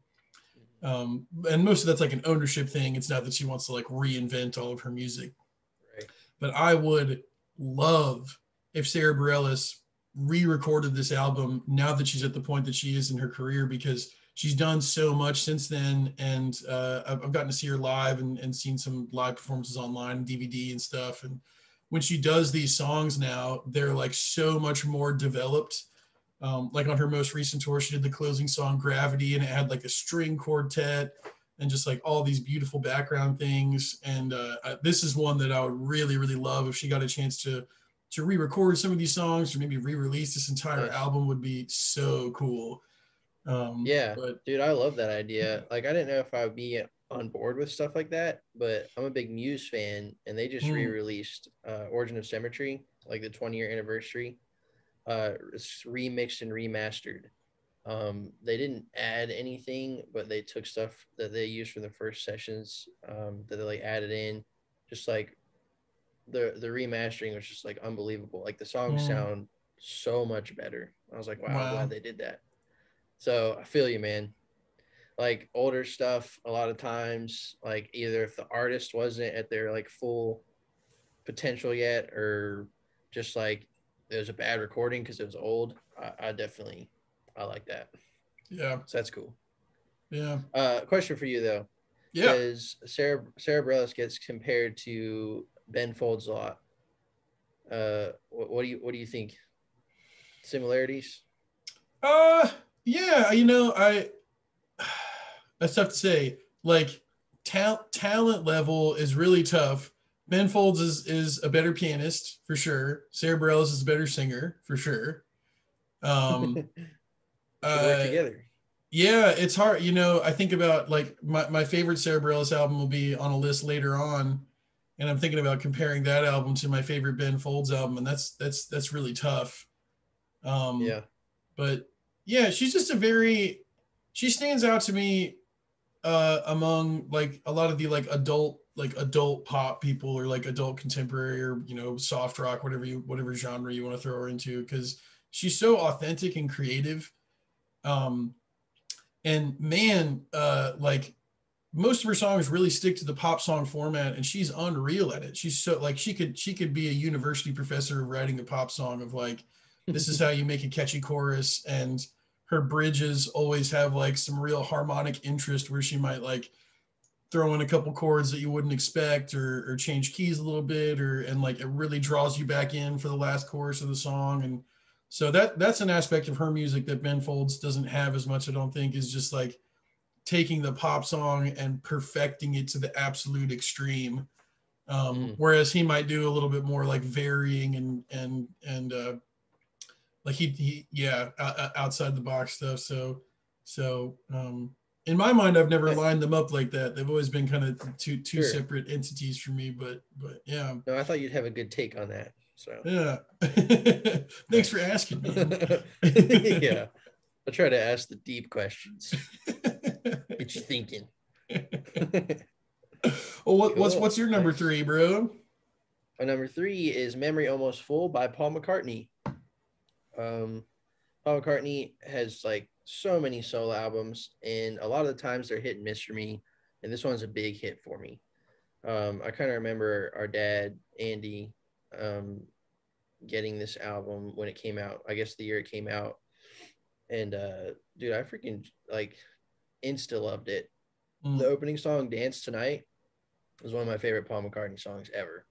And most of that's like an ownership thing. It's not that she wants to like reinvent all of her music. Right. But I would love if Sarah Bareilles re-recorded this album now that she's at the point that she is in her career, because she's done so much since then. And I've gotten to see her live and seen some live performances online, DVD and stuff. And when she does these songs now, they're like so much more developed. Like on her most recent tour, she did the closing song Gravity, and it had like a string quartet and just like all these beautiful background things. And this is one that I would really, really love if she got a chance to re-record some of these songs or maybe re-release this entire album. Would be so cool. Dude, I love that idea. Like, I didn't know if I would be on board with stuff like that, but I'm a big Muse fan, and they just re-released Origin of Symmetry, like the 20-year anniversary. It's remixed and remastered. They didn't add anything, but they took stuff that they used from the first sessions that they like added in. Just like the remastering was just like unbelievable. Like the songs sound so much better. I was like, wow, I'm glad they did that. So I feel you, man. Like older stuff, a lot of times, like either if the artist wasn't at their like full potential yet, or just like it was a bad recording because it was old. I like that. Yeah. So that's cool. Yeah. Question for you though. Yeah. Because Sarah Bareilles gets compared to Ben Folds a lot. What do you think? Similarities? Yeah, that's tough to say. Like talent level is really tough. Ben Folds is a better pianist for sure. Sarah Bareilles is a better singer for sure. Um, Should work together. Yeah, it's hard. I think about like my favorite Sarah Bareilles album will be on a list later on, and I'm thinking about comparing that album to my favorite Ben Folds album, and that's really tough. Yeah. But yeah, she stands out to me among like a lot of the like adult pop people or like adult contemporary or soft rock, whatever genre you want to throw her into, because she's so authentic and creative. And man, like most of her songs really stick to the pop song format, and she's unreal at it. She's so like she could be a university professor of writing a pop song of like, this is how you make a catchy chorus. And her bridges always have like some real harmonic interest where she might like throw in a couple chords that you wouldn't expect, or change keys a little bit, and like it really draws you back in for the last chorus of the song. And so that's an aspect of her music that Ben Folds doesn't have as much, I don't think, is just like taking the pop song and perfecting it to the absolute extreme. Whereas he might do a little bit more like varying and like outside the box stuff. So in my mind, I've never lined them up like that. They've always been kind of two Sure. separate entities for me, but yeah. No, I thought you'd have a good take on that. So yeah. Thanks for asking, man. Yeah. I try to ask the deep questions. Get you thinking. Well, what's your number 3, bro? My number 3 is Memory Almost Full by Paul McCartney. Paul McCartney has like so many solo albums, and a lot of the times they're hit and miss for me. And this one's a big hit for me. I kind of remember our dad, Andy, getting this album when it came out. I guess the year it came out. And dude, I freaking like insta loved it. The opening song, Dance Tonight, was one of my favorite Paul McCartney songs ever.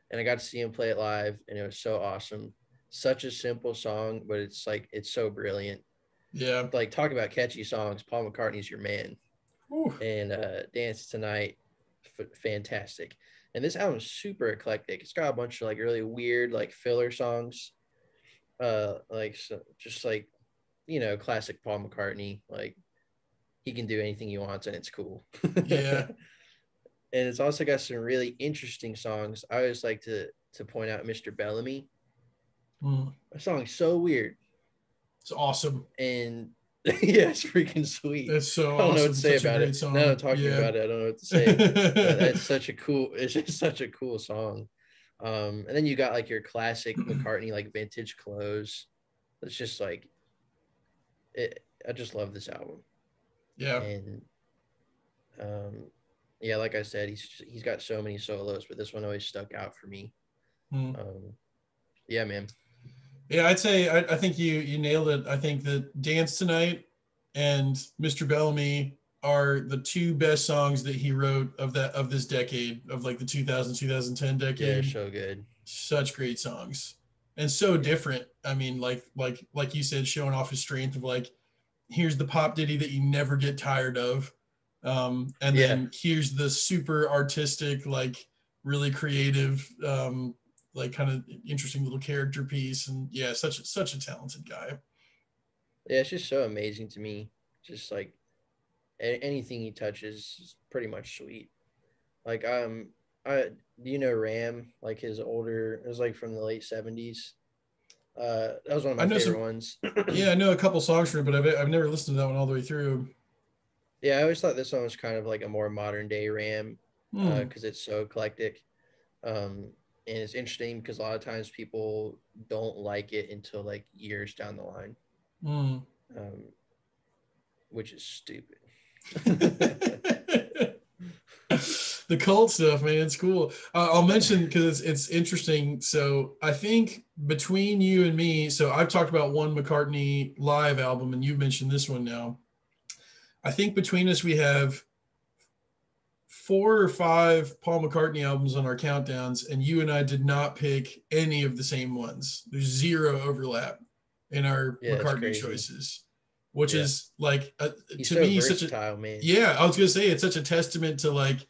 And I got to see him play it live, and it was so awesome. Such a simple song, but it's so brilliant. Yeah. Like, talk about catchy songs. Paul McCartney's your man. Whew. And Dance Tonight, fantastic. And this album's super eclectic. It's got a bunch of like really weird like filler songs. Just like, classic Paul McCartney. Like, he can do anything he wants and it's cool. Yeah. And it's also got some really interesting songs. I always like to point out Mr. Bellamy. That song's so weird. It's awesome. And yeah, it's freaking sweet. It's so awesome. I don't know what to say about it. Song. Now I'm talking about it, I don't know what to say. It's just such a cool song. And then you got like your classic McCartney, like vintage clothes. It's just like it. I just love this album. Yeah. And yeah, like I said, he's got so many solos, but this one always stuck out for me. Yeah, man. Yeah, I'd say I think you nailed it. I think that Dance Tonight and Mr. Bellamy are the two best songs that he wrote of this decade, of like the 2010 decade. Yeah, they're so good. Such great songs. And so different. I mean, like you said, showing off his strength of like, here's the pop ditty that you never get tired of. And then here's the super artistic, like really creative, like kind of interesting little character piece. And yeah, such a talented guy. Yeah, it's just so amazing to me. Just like anything he touches is pretty much sweet. Like do you know Ram? Like his older, it was like from the late 70s. That was one of my favorite ones. Yeah, I know a couple songs from it, but I've never listened to that one all the way through. Yeah, I always thought this one was kind of like a more modern day Ram, because it's so eclectic. And it's interesting because a lot of times people don't like it until like years down the line, which is stupid. The cult stuff, man, it's cool. I'll mention because it's interesting. So I think between you and me, so I've talked about one McCartney live album, and you've mentioned this one now. I think between us we have 4 or 5 Paul McCartney albums on our countdowns, and you and I did not pick any of the same ones. There's zero overlap in our McCartney choices, which is like he's to so me versatile, man. Yeah, I was gonna say it's such a testament to like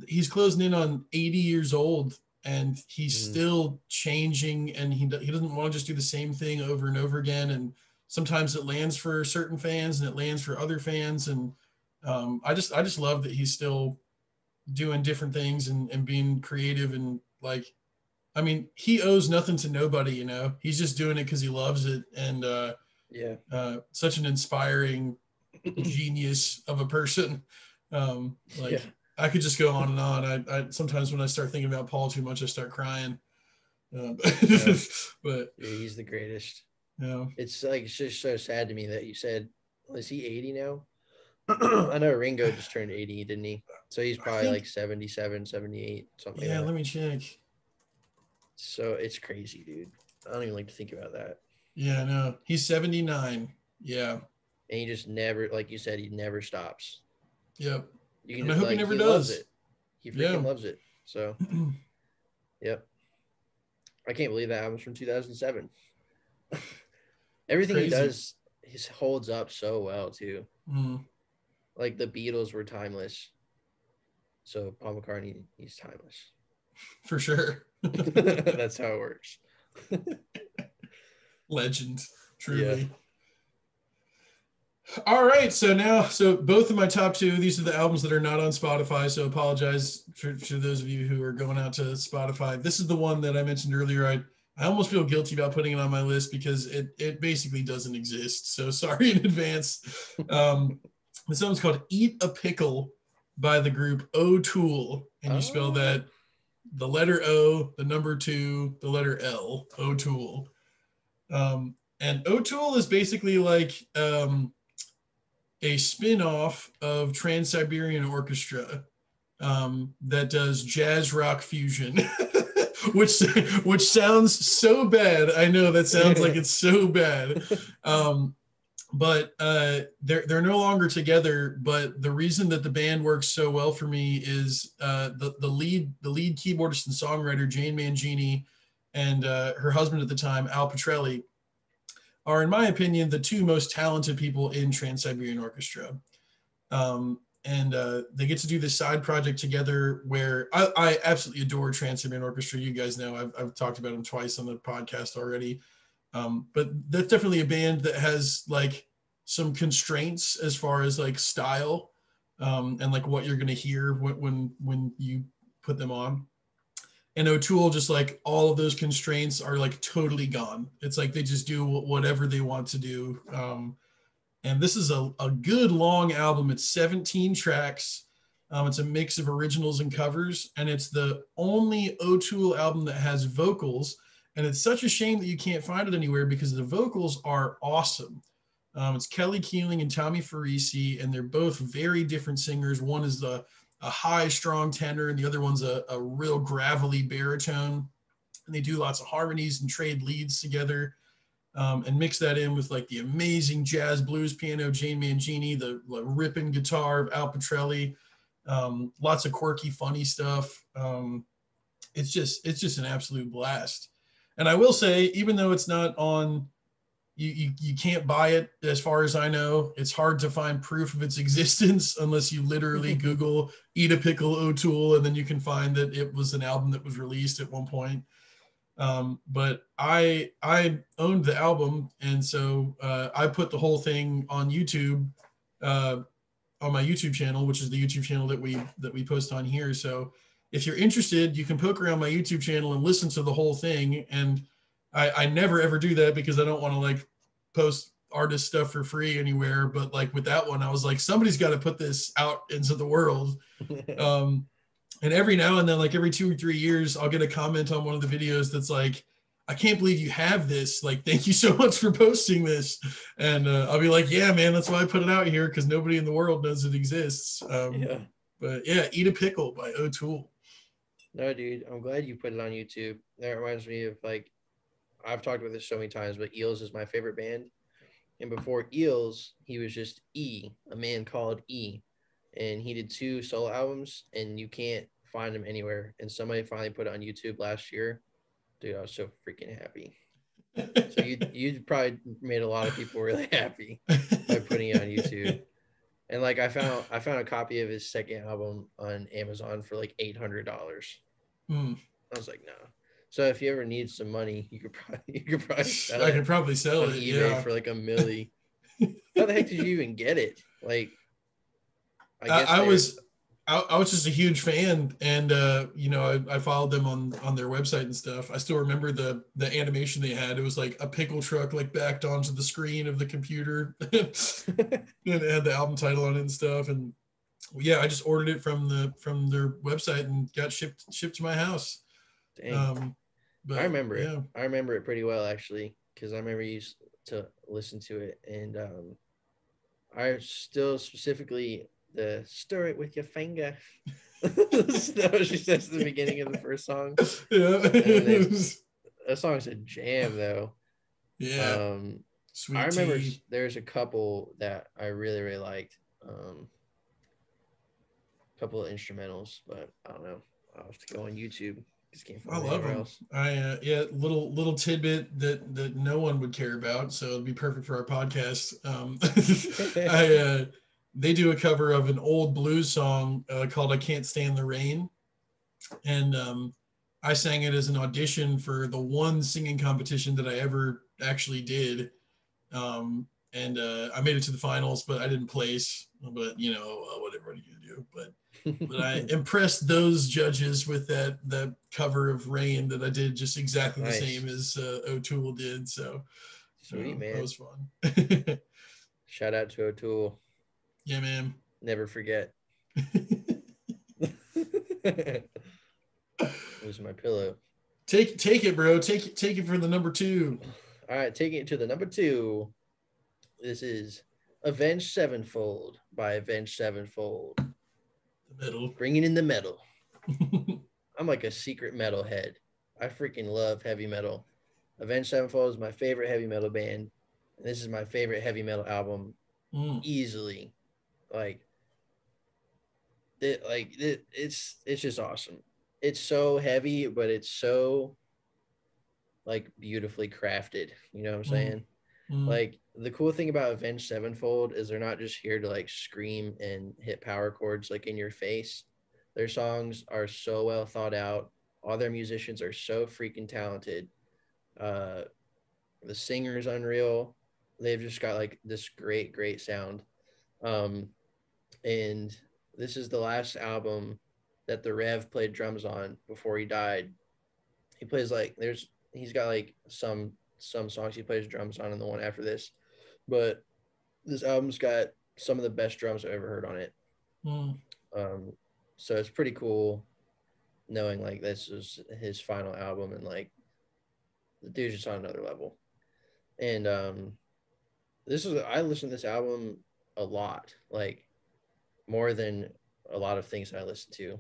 he's closing in on 80 years old and he's still changing, and he doesn't want to just do the same thing over and over again. And sometimes it lands for certain fans and it lands for other fans. And I just love that he's still doing different things and being creative. And like, I mean, he owes nothing to nobody, you know, he's just doing it because he loves it. And such an inspiring genius of a person. I could just go on and on. I sometimes when I start thinking about Paul too much, I start crying. But dude, he's the greatest. Yeah, it's like, it's just so sad to me that you said, is he 80 now? I know Ringo just turned 80, didn't he? So he's probably like 77, 78, something like that. Let me check. So it's crazy, dude. I don't even like to think about that. Yeah, no, he's 79. Yeah. And he just never, like you said, he never stops. Yep. You can and I hope he never does. Loves it. He freaking loves it. So, yep. I can't believe that album's from 2007. Everything he does, he holds up so well, too. Like the Beatles were timeless. So Paul McCartney, he's timeless. For sure. That's how it works. Legend, truly. Yeah. All right, so both of my top 2, these are the albums that are not on Spotify, so apologize for those of you who are going out to Spotify. This is the one that I mentioned earlier. I almost feel guilty about putting it on my list because it basically doesn't exist, so sorry in advance. This album's called Eat a Pickle by the group O'Toole, and you spell that the letter O, the number 2, the letter L, O'Toole. And O'Toole is basically like a spin-off of Trans-Siberian Orchestra that does jazz rock fusion, which sounds so bad. I know that sounds like it's so bad. But they're no longer together. But the reason that the band works so well for me is the lead keyboardist and songwriter Jane Mangini and her husband at the time, Al Petrelli, are, in my opinion, the 2 most talented people in Trans-Siberian Orchestra. And they get to do this side project together where I absolutely adore Trans-Siberian Orchestra. You guys know I've talked about them twice on the podcast already. But that's definitely a band that has like some constraints as far as like style and like what you're going to hear when you put them on. And O'Toole, just like all of those constraints are like totally gone. It's like they just do whatever they want to do. And this is a good long album. It's 17 tracks. It's a mix of originals and covers. And it's the only O'Toole album that has vocals. And it's such a shame that you can't find it anywhere because the vocals are awesome. It's Kelly Keeling and Tommy Farisi, and they're both very different singers. One is a high, strong tenor, and the other one's a real gravelly baritone. And they do lots of harmonies and trade leads together and mix that in with like the amazing jazz blues piano, Jane Mangini, the ripping guitar of Al Petrelli, lots of quirky, funny stuff. It's just an absolute blast. And I will say, even though it's not on, you can't buy it as far as I know. It's hard to find proof of its existence unless you literally Google Eat a Pickle O'Toole, and then you can find that it was an album that was released at one point. But I owned the album, and so I put the whole thing on YouTube, on my YouTube channel, which is the YouTube channel that we post on here. So if you're interested, you can poke around my YouTube channel and listen to the whole thing. And I never ever do that because I don't want to like post artist stuff for free anywhere. But like with that one, I was like, somebody's got to put this out into the world. And every now and then, like every 2 or 3 years, I'll get a comment on one of the videos that's like, I can't believe you have this. Like, thank you so much for posting this. And I'll be like, yeah, man, that's why I put it out here, because nobody in the world knows it exists. But yeah, Eat a Pickle by O'Toole. No, dude, I'm glad you put it on YouTube. That reminds me of like, I've talked about this so many times, but Eels is my favorite band. And before Eels, he was just E, a man called E. and he did 2 solo albums, and you can't find them anywhere. And somebody finally put it on YouTube last year. Dude, I was so freaking happy. So you probably made a lot of people really happy by putting it on YouTube. And like I found a copy of his second album on Amazon for like $800. I was like, no. So if you ever need some money, you could probably sell it. I could probably sell on it eBay for like $1 million. How the heck did you even get it? Like, I guess I was just a huge fan, and I followed them on their website and stuff. I still remember the animation they had. It was like a pickle truck like backed onto the screen of the computer, and it had the album title on it and stuff. And yeah, I just ordered it from their website and got shipped to my house. Dang. But I remember it. I remember it pretty well, actually, because I remember you used to listen to it, and I still specifically the stir it with your finger. That's what she says at the beginning of the first song. Yeah, that song's a jam though. Yeah. Sweet I remember there's a couple that I really, really liked. A couple of instrumentals, but I don't know. I'll have to go on YouTube. I love them. Else. Little tidbit that no one would care about, so it'd be perfect for our podcast. They do a cover of an old blues song called "I Can't Stand the Rain," and I sang it as an audition for the one singing competition that I ever actually did. I made it to the finals, but I didn't place. But whatever are you gonna do? But I impressed those judges with that cover of Rain that I did just exactly the same as O'Toole did. So sweet, man. That was fun. Shout out to O'Toole. Yeah, man. Never forget. Lose my pillow. Take it, bro. Take it for the number 2. All right, taking it to the number 2. This is Avenged Sevenfold by Avenged Sevenfold. The metal. Bringing in the metal. I'm like a secret metal head. I freaking love heavy metal. Avenged Sevenfold is my favorite heavy metal band. And this is my favorite heavy metal album. Easily. It's just awesome. It's so heavy, but it's so like beautifully crafted. You know what I'm saying? Like the cool thing about Avenged Sevenfold is they're not just here to like scream and hit power chords like in your face. Their songs are so well thought out. All their musicians are so freaking talented. The singer is unreal. They've just got like this great sound. And this is the last album that the Rev played drums on before he died. He plays like he's got like some songs he plays drums on in the one after this, but this album's got some of the best drums I've ever heard on it. So it's pretty cool knowing like this is his final album, and like the dude's just on another level. And I listened to this album a lot, like more than a lot of things I listened to.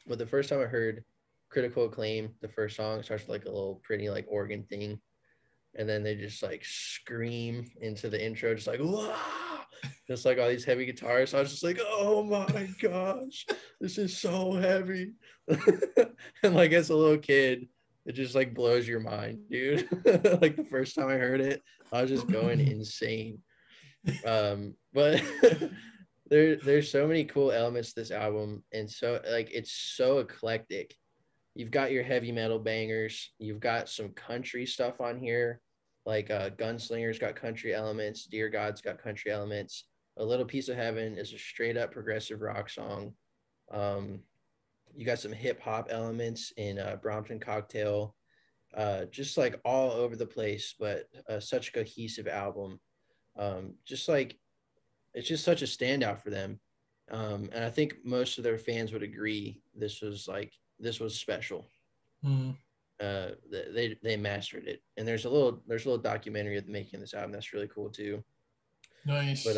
But the first time I heard Critical Acclaim, the first song starts with like a little pretty like organ thing, and then they just like scream into the intro, just like wah! Just like all these heavy guitars. So I was just like, oh my gosh, this is so heavy. And like as a little kid, it just like blows your mind, dude. Like the first time I heard it, I was just going insane. But there's so many cool elements to this album, and so like it's so eclectic. You've got your heavy metal bangers, you've got some country stuff on here, like Gunslinger's got country elements, Dear God's got country elements. A Little Piece of Heaven is a straight up progressive rock song. You got some hip hop elements in Brompton Cocktail, just like all over the place, but such a cohesive album. Just like it's just such a standout for them. And I think most of their fans would agree this was special. They mastered it. And there's a little documentary of the making of this album that's really cool too. Nice. But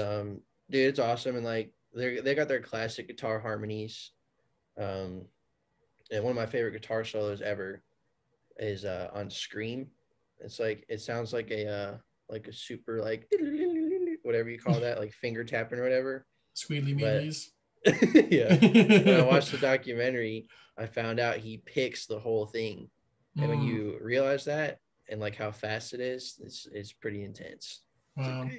dude, it's awesome. And like they got their classic guitar harmonies. And one of my favorite guitar solos ever is on Scream. It's like it sounds like a super like whatever you call that, like finger tapping or whatever. Squealy mealies. Yeah. When I watched the documentary, I found out he picks the whole thing. And when you realize that and like how fast it is, it's pretty intense. Wow.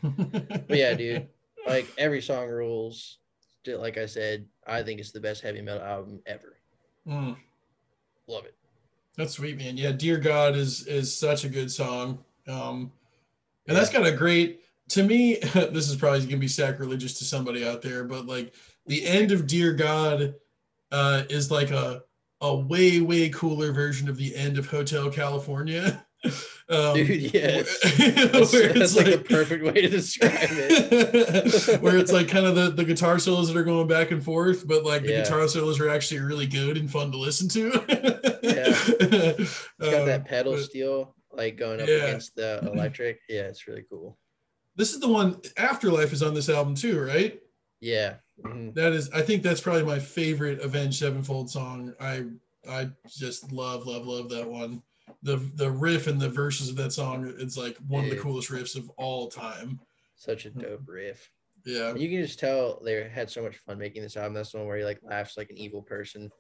But yeah, dude, like every song rules. Like I said, I think it's the best heavy metal album ever. Love it. That's sweet, man. Yeah, Dear God is such a good song. And that's got a great, to me, this is probably gonna be sacrilegious to somebody out there, but like the end of Dear God is like a way cooler version of the end of Hotel California. Dude, yes. That's like the perfect way to describe it. Where it's like kind of the guitar solos that are going back and forth, but like the guitar solos are actually really good and fun to listen to. It's got that pedal steel like going up against the electric. Yeah, it's really cool. This is the one, Afterlife is on this album too, right? Yeah. That is, I think that's probably my favorite Avenged Sevenfold song. I just love that one. The riff and the verses of that song, it's like one of the coolest riffs of all time. Such a dope riff. Yeah. And you can just tell they had so much fun making this album. That's the one where he like laughs like an evil person.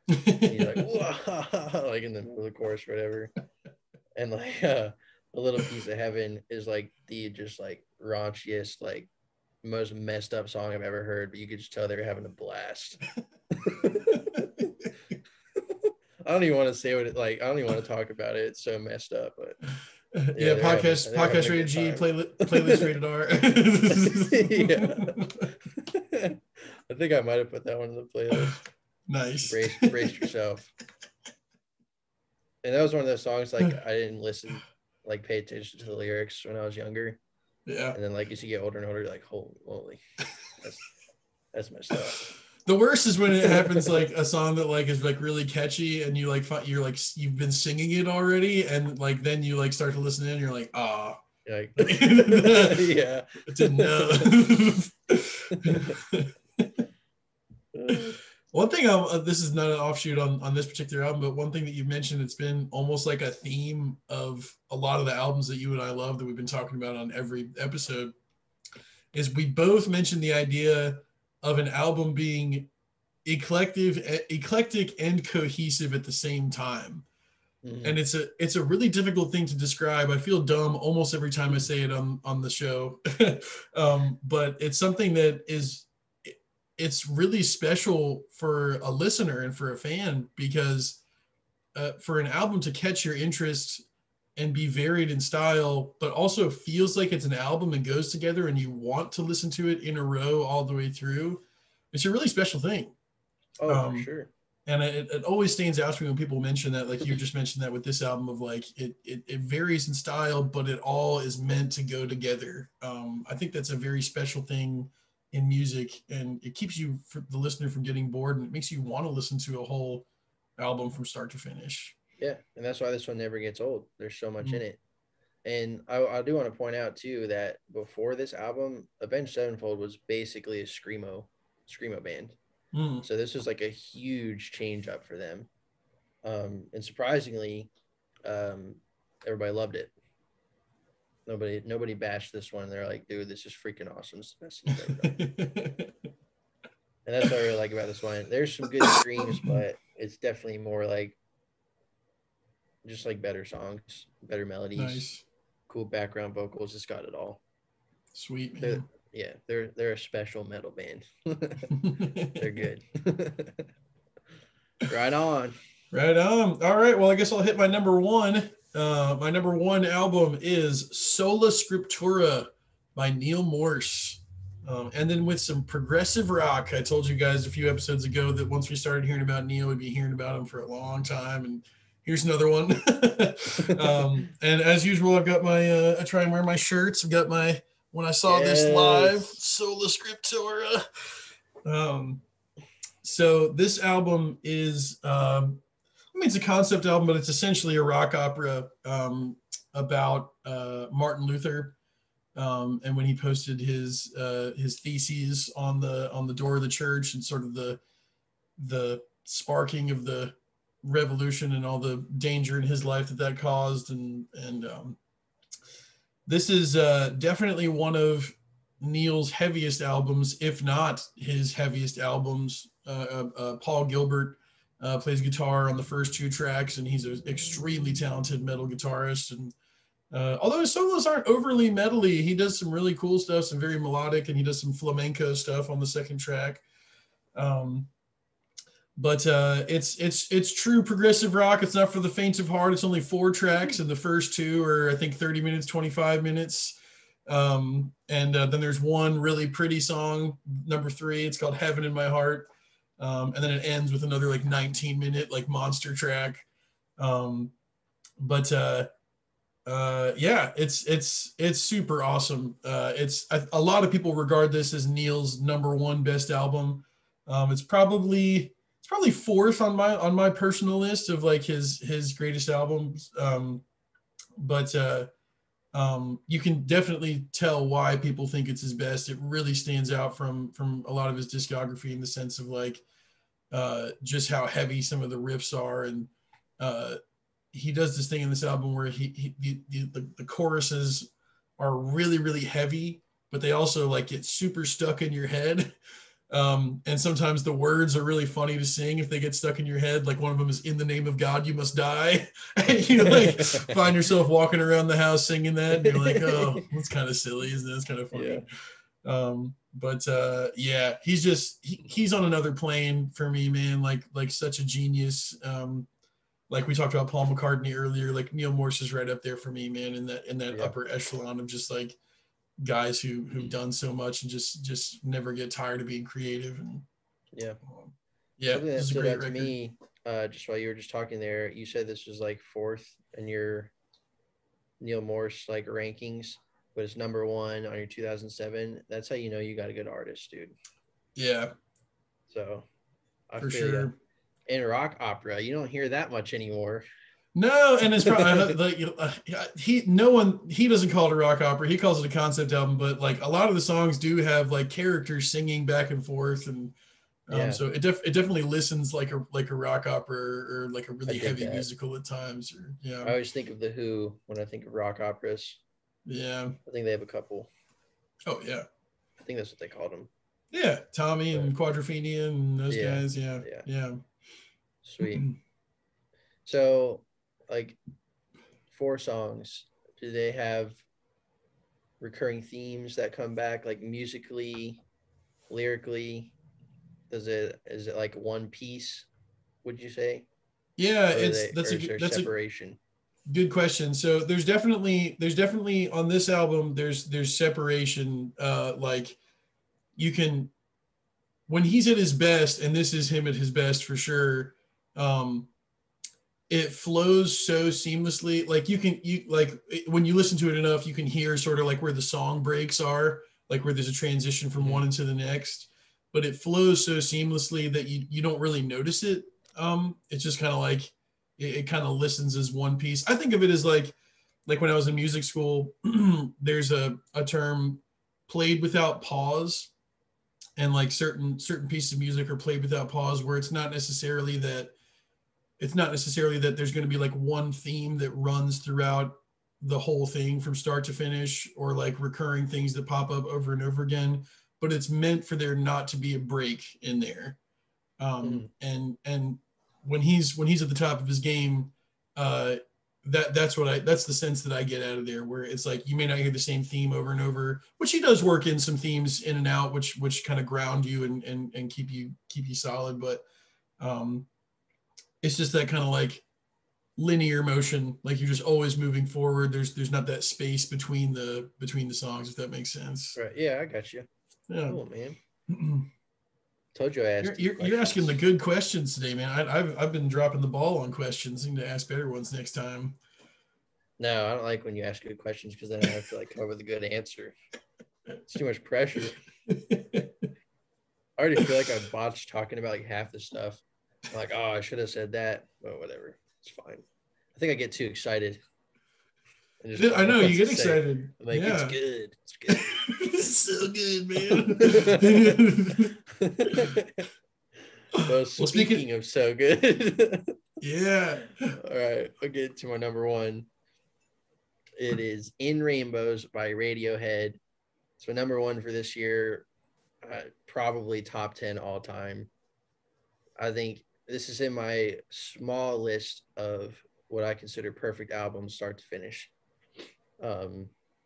He's like, whoa, like in the middle of the chorus or whatever. And like a little piece of heaven is like the just like raunchiest, like most messed up song I've ever heard, but you could just tell they were having a blast. I don't even want to say what it like. I don't even want to talk about it. It's so messed up, but yeah, podcast rated G, playlist rated R. Yeah. I think I might have put that one in the playlist. Nice. Brace yourself. And that was one of those songs like I didn't listen, like pay attention to the lyrics when I was younger. Yeah. And then like as you get older and older, you're like, holy, that's messed up. The worst is when it happens like a song that like is like really catchy and you like you're like you've been singing it already and like then you like start to listen in and you're like, ah. Like, yeah. Didn't know. One thing, this is not an offshoot on this particular album, but one thing that you mentioned, it's been almost like a theme of a lot of the albums that you and I love that we've been talking about on every episode, is we both mentioned the idea of an album being eclectic and cohesive at the same time. Mm-hmm. And it's a really difficult thing to describe. I feel dumb almost every time I say it on the show. But it's something that it's really special for a listener and for a fan, because for an album to catch your interest and be varied in style, but also feels like it's an album and goes together and you want to listen to it in a row all the way through, it's a really special thing. Oh, for sure. And it always stands out to me when people mention that, like you just mentioned that with this album, of like it varies in style, but it all is meant to go together. I think that's a very special thing in music, and it keeps you, for the listener, from getting bored, and it makes you want to listen to a whole album from start to finish. Yeah, and that's why this one never gets old. There's so much in it. And I do want to point out too that before this album, Avenged Sevenfold was basically a screamo band. So this was like a huge change up for them. And surprisingly, everybody loved it. Nobody bashed this one. They're like, dude, this is freaking awesome. It's the best thing I've ever done. And that's what I really like about this one. There's some good screams, but it's definitely more like just like better songs, better melodies, cool background vocals. It's got it all. Sweet, man. They're a special metal band. They're good. Right on. All right. Well, I guess I'll hit my number one. My number one album is Sola Scriptura by Neil Morse. And then with some progressive rock. I told you guys a few episodes ago that once we started hearing about Neil, we'd be hearing about him for a long time. And here's another one. And as usual, I've got my, I try and wear my shirts. I've got my, when I saw this live, Sola Scriptura. So this album is, it's a concept album, but it's essentially a rock opera about Martin Luther, and when he posted his theses on the door of the church, and sort of the sparking of the revolution and all the danger in his life that caused, and this is definitely one of Neil's heaviest albums, if not his heaviest albums. Paul Gilbert plays guitar on the first 2 tracks, and he's an extremely talented metal guitarist. And although his solos aren't overly metally, he does some really cool stuff, some very melodic, and he does some flamenco stuff on the second track. But it's true progressive rock. It's not for the faint of heart. It's only 4 tracks, and the first 2 are, I think, 30 minutes, 25 minutes. And then there's one really pretty song, number 3. It's called Heaven in My Heart. And then it ends with another like 19-minute like monster track. Yeah, it's super awesome. It's a lot of people regard this as Neil's number 1 best album. It's probably 4th on my personal list of like his greatest albums. You can definitely tell why people think it's his best. It really stands out from a lot of his discography in the sense of like just how heavy some of the riffs are. And he does this thing in this album where the choruses are really, really heavy, but they also like get super stuck in your head. And sometimes the words are really funny to sing if they get stuck in your head. Like one of them is "In the name of God, you must die." And you like find yourself walking around the house singing that, and you're like, "Oh, that's kind of silly, isn't it? It's kind of funny." Yeah. Yeah, he's on another plane for me, man. Like such a genius. Like we talked about Paul McCartney earlier. Like Neil Morse is right up there for me, man. In that upper echelon of just like guys who've done so much and just never get tired of being creative. And something that stood out to me just while you were just talking there, you said this was like 4th in your Neil Morse like rankings, but it's number 1 on your 2007. That's how you know you got a good artist, dude. Yeah, so I for feel sure. In rock opera, you don't hear that much anymore. No, and it's probably he doesn't call it a rock opera. He calls it a concept album. But like a lot of the songs do have like characters singing back and forth, and so it definitely listens like a rock opera or like a really heavy musical at times. Or I always think of the Who when I think of rock operas. Yeah, I think they have a couple. Oh yeah, I think that's what they called them. Yeah, Tommy and Quadrophenia and those guys. Yeah. Sweet. So, like 4 songs, do they have recurring themes that come back, like musically, lyrically? Is it like one piece, would you say? Yeah, that's a separation. Good question. So there's definitely on this album there's separation. Like you can, when he's at his best, and this is him at his best for sure. It flows so seamlessly. Like when you listen to it enough, you can hear sort of like where the song breaks are, like where there's a transition from one into the next. But it flows so seamlessly that you don't really notice it. It's just kind of like it kind of listens as one piece. I think of it as like when I was in music school, there's a term, played without pause, and like certain pieces of music are played without pause, where it's not necessarily that there's going to be like one theme that runs throughout the whole thing from start to finish, or like recurring things that pop up over and over again, but it's meant for there not to be a break in there. And when he's at the top of his game, that's the sense that I get out of there, where it's like you may not hear the same theme over and over, which he does work in some themes in and out, which kind of ground you and keep you solid, but it's just that kind of like linear motion, like you're just always moving forward. There's not that space between the songs, if that makes sense. Right. Yeah, I got you. Yeah. Cool, man. Told you I asked. You're asking the good questions today, man. I've been dropping the ball on questions. I need to ask better ones next time. No, I don't like when you ask good questions, because then I have to like cover the good answer. It's too much pressure. I already feel like I botched talking about like half the stuff. I'm like, oh, I should have said that, but whatever, it's fine. I think I get too excited. I know you get excited. I'm like, it's good. It's good. It's so good, man. Well, speaking of so good. Yeah. All right, I'll get to my number 1. It is In Rainbows by Radiohead. So number one for this year, probably top 10 all time. I think this is in my small list of what I consider perfect albums, start to finish.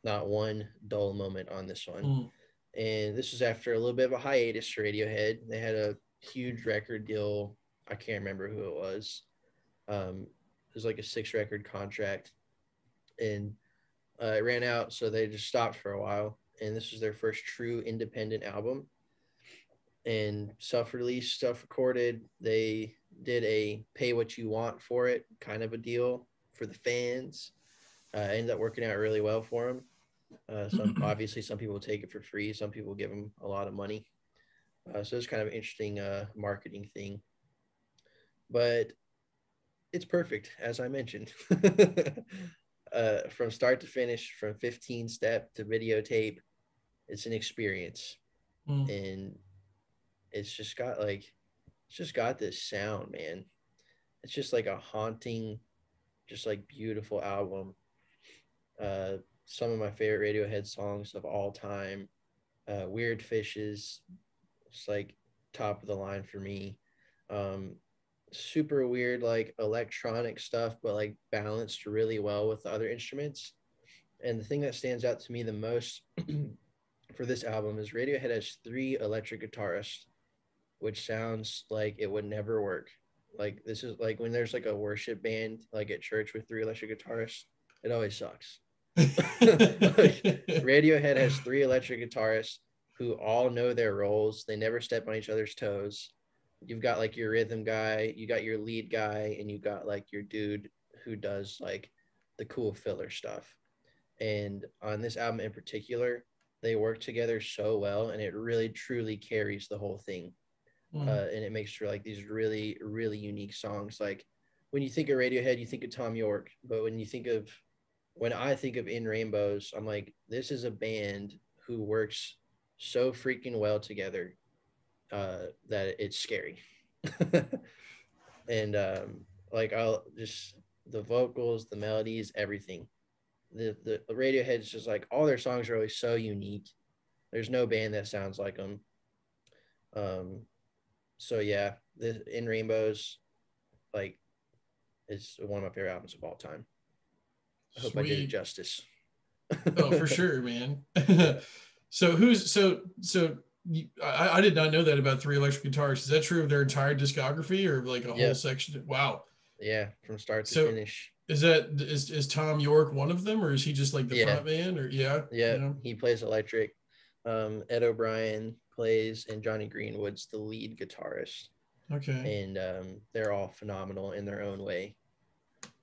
Not one dull moment on this one. And this was after a little bit of a hiatus for Radiohead. They had a huge record deal. I can't remember who it was. It was like a 6-record contract. And it ran out, so they just stopped for a while. And this was their first true independent album. And self-released, self-recorded. They did a pay what you want for it kind of a deal for the fans. Ended up working out really well for them. Obviously, some people take it for free. Some people give them a lot of money. So it's kind of an interesting marketing thing. But it's perfect, as I mentioned. From start to finish, from 15-step to videotape, it's an experience. And it's just got this sound, man. It's just like a haunting, just like beautiful album. Some of my favorite Radiohead songs of all time. Weird Fishes, it's like top of the line for me. Super weird, like electronic stuff, but like balanced really well with the other instruments. And the thing that stands out to me the most for this album is Radiohead has 3 electric guitarists, which sounds like it would never work. Like this is like when there's like a worship band like at church with 3 electric guitarists, it always sucks. Like, Radiohead has 3 electric guitarists who all know their roles. They never step on each other's toes. You've got like your rhythm guy, you got your lead guy, and you got like your dude who does like the cool filler stuff. And on this album in particular, they work together so well, and it really truly carries the whole thing. And it makes for like these really, really unique songs. Like when you think of Radiohead, you think of Tom York, but when I think of In Rainbows, I'm like, this is a band who works so freaking well together that it's scary. And like I'll just the vocals, the melodies, everything. The Radiohead's just like all their songs are always so unique. There's no band that sounds like them. So yeah, the In Rainbows, like, is one of my favorite albums of all time. I hope I did it justice. Oh, for sure, man. So I did not know that about 3 electric guitars. Is that true of their entire discography or like a whole section? Wow. Yeah, from start to finish. Is Tom York one of them, or is he just like the front man? Or yeah, he plays electric. Ed O'Brien plays, and Johnny Greenwood's the lead guitarist. Okay. And they're all phenomenal in their own way.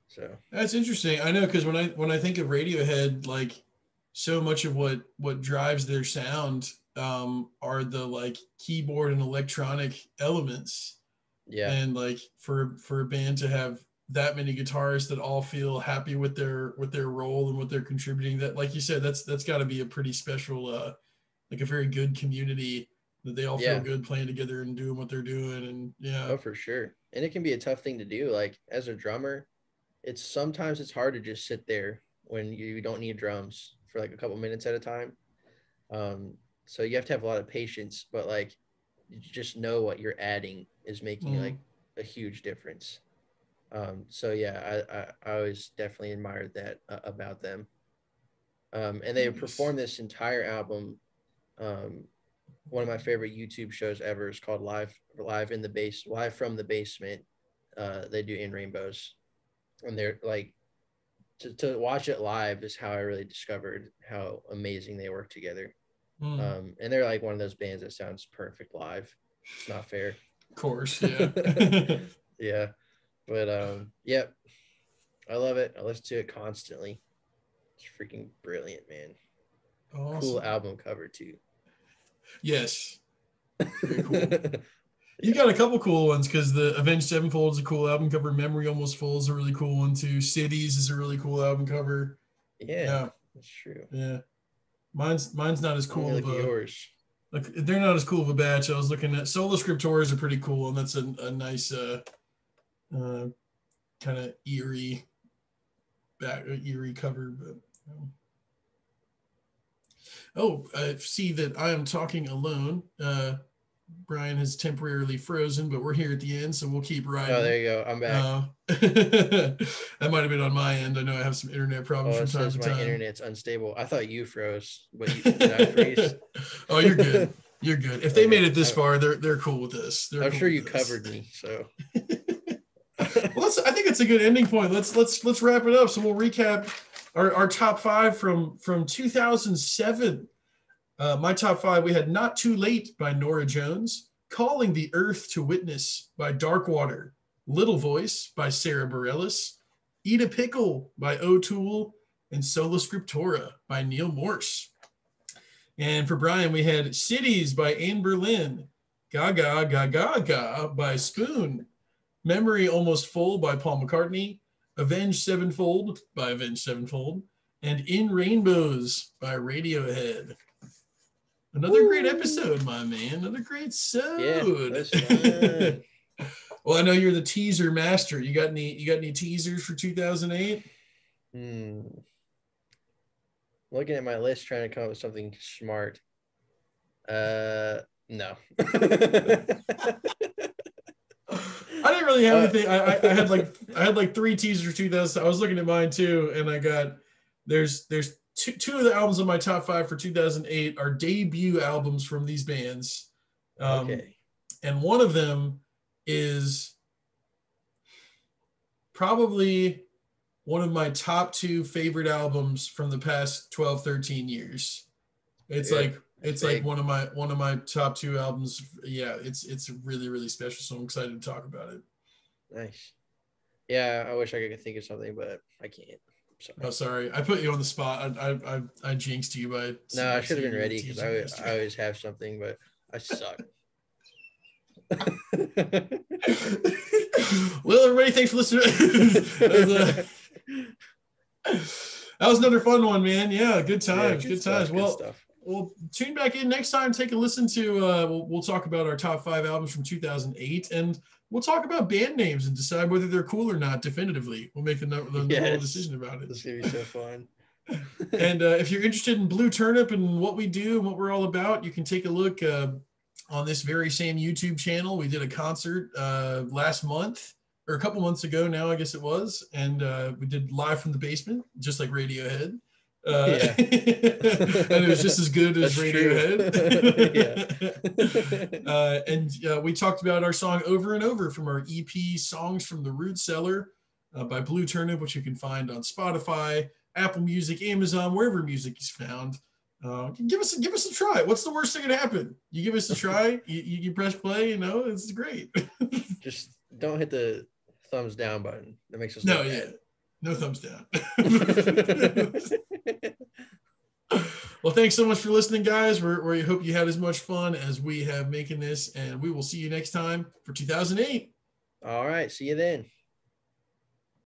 So that's interesting. I know, because when I think of Radiohead, like so much of what drives their sound are the like keyboard and electronic elements. Yeah. And like for a band to have that many guitarists that all feel happy with their role and what they're contributing, that, like you said, that's got to be a pretty special like a very good community that they all feel good playing together and doing what they're doing. And oh, for sure. And it can be a tough thing to do. Like as a drummer, sometimes it's hard to just sit there when you don't need drums for like a couple minutes at a time. So you have to have a lot of patience, but like you just know what you're adding is making like a huge difference. So yeah, I always definitely admired that about them. And they performed this entire album. One of my favorite YouTube shows ever is called Live from the Basement. They do In Rainbows, and they're like, to watch it live is how I really discovered how amazing they work together. And they're like one of those bands that sounds perfect live. It's not fair. Of course, yeah. Yeah. But yep. I love it. I listen to it constantly. It's freaking brilliant, man. Awesome. Cool album cover too. Yes. Very cool. You got a couple cool ones, because the Avenged Sevenfold is a cool album cover. Memory Almost Full is a really cool one too. Cities is a really cool album cover. Yeah, that's true. Yeah, mine's not as cool. Look at yours. Like, they're not as cool of a batch. I was looking at Sola Scriptura is a pretty cool, and that's a nice kind of eerie cover. But Oh, I see that I am talking alone. Brian has temporarily frozen, but we're here at the end, so we'll keep riding. Oh, there you go. I'm back. That might have been on my end. I know I have some internet problems from time to time. My internet's unstable. I thought you froze, but did I freeze? Oh, you're good. You're good. If they made it this far, they're cool with this. I'm sure you covered me, so. Well, I think it's a good ending point. Let's wrap it up. So we'll recap our top 5 from 2007. My top 5, we had Not Too Late by Norah Jones, Calling the Earth to Witness by Darkwater, Little Voice by Sarah Bareilles, Eat a Pickle by O'Toole, and Sola Scriptura by Neil Morse. And for Brian, we had Cities by Anne Berlin, Gaga Gaga Gaga by Spoon, Memory Almost Full by Paul McCartney, Avenged Sevenfold by Avenged Sevenfold, and In Rainbows by Radiohead. Another great episode, my man. Another great episode. Yeah, that's fun. Well, I know you're the teaser master. You got any teasers for 2008? Looking at my list, trying to come up with something smart. No. I didn't really have anything. I had like 3 teasers for 2000. I was looking at mine too, and I got there's two of the albums on my top 5 for 2008 are debut albums from these bands. Okay. And one of them is probably one of my top 2 favorite albums from the past 12, 13 years. It's like one of my top 2 albums. Yeah, it's really, really special. So I'm excited to talk about it. Nice. Yeah, I wish I could think of something, but I can't. Sorry. Oh, sorry. I put you on the spot. I jinxed you by. No, I should have been ready because I always have something, but I suck. Well, everybody, thanks for listening. That was another fun one, man. Yeah, good times. Yeah, good times. Well, tune back in next time. Take a listen to. We'll talk about our top 5 albums from 2008, and we'll talk about band names and decide whether they're cool or not. Definitively, we'll make the whole decision about it. This is gonna be so fun. And if you're interested in Blue Turnip and what we do and what we're all about, you can take a look on this very same YouTube channel. We did a concert last month, or a couple months ago now, I guess it was, and we did Live from the Basement, just like Radiohead. And it was just as good as Radiohead. And we talked about our song Over and Over from our EP Songs from the Root Cellar by Blue Turnip, which you can find on Spotify, Apple Music, Amazon, wherever music is found. Give us a try. What's the worst thing that can happen? You give us a try, you press play, it's great. Just don't hit the thumbs down button. That makes us no thumbs down. Well, thanks so much for listening, guys. We hope you had as much fun as we have making this, and we will see you next time for 2008. All right, see you then.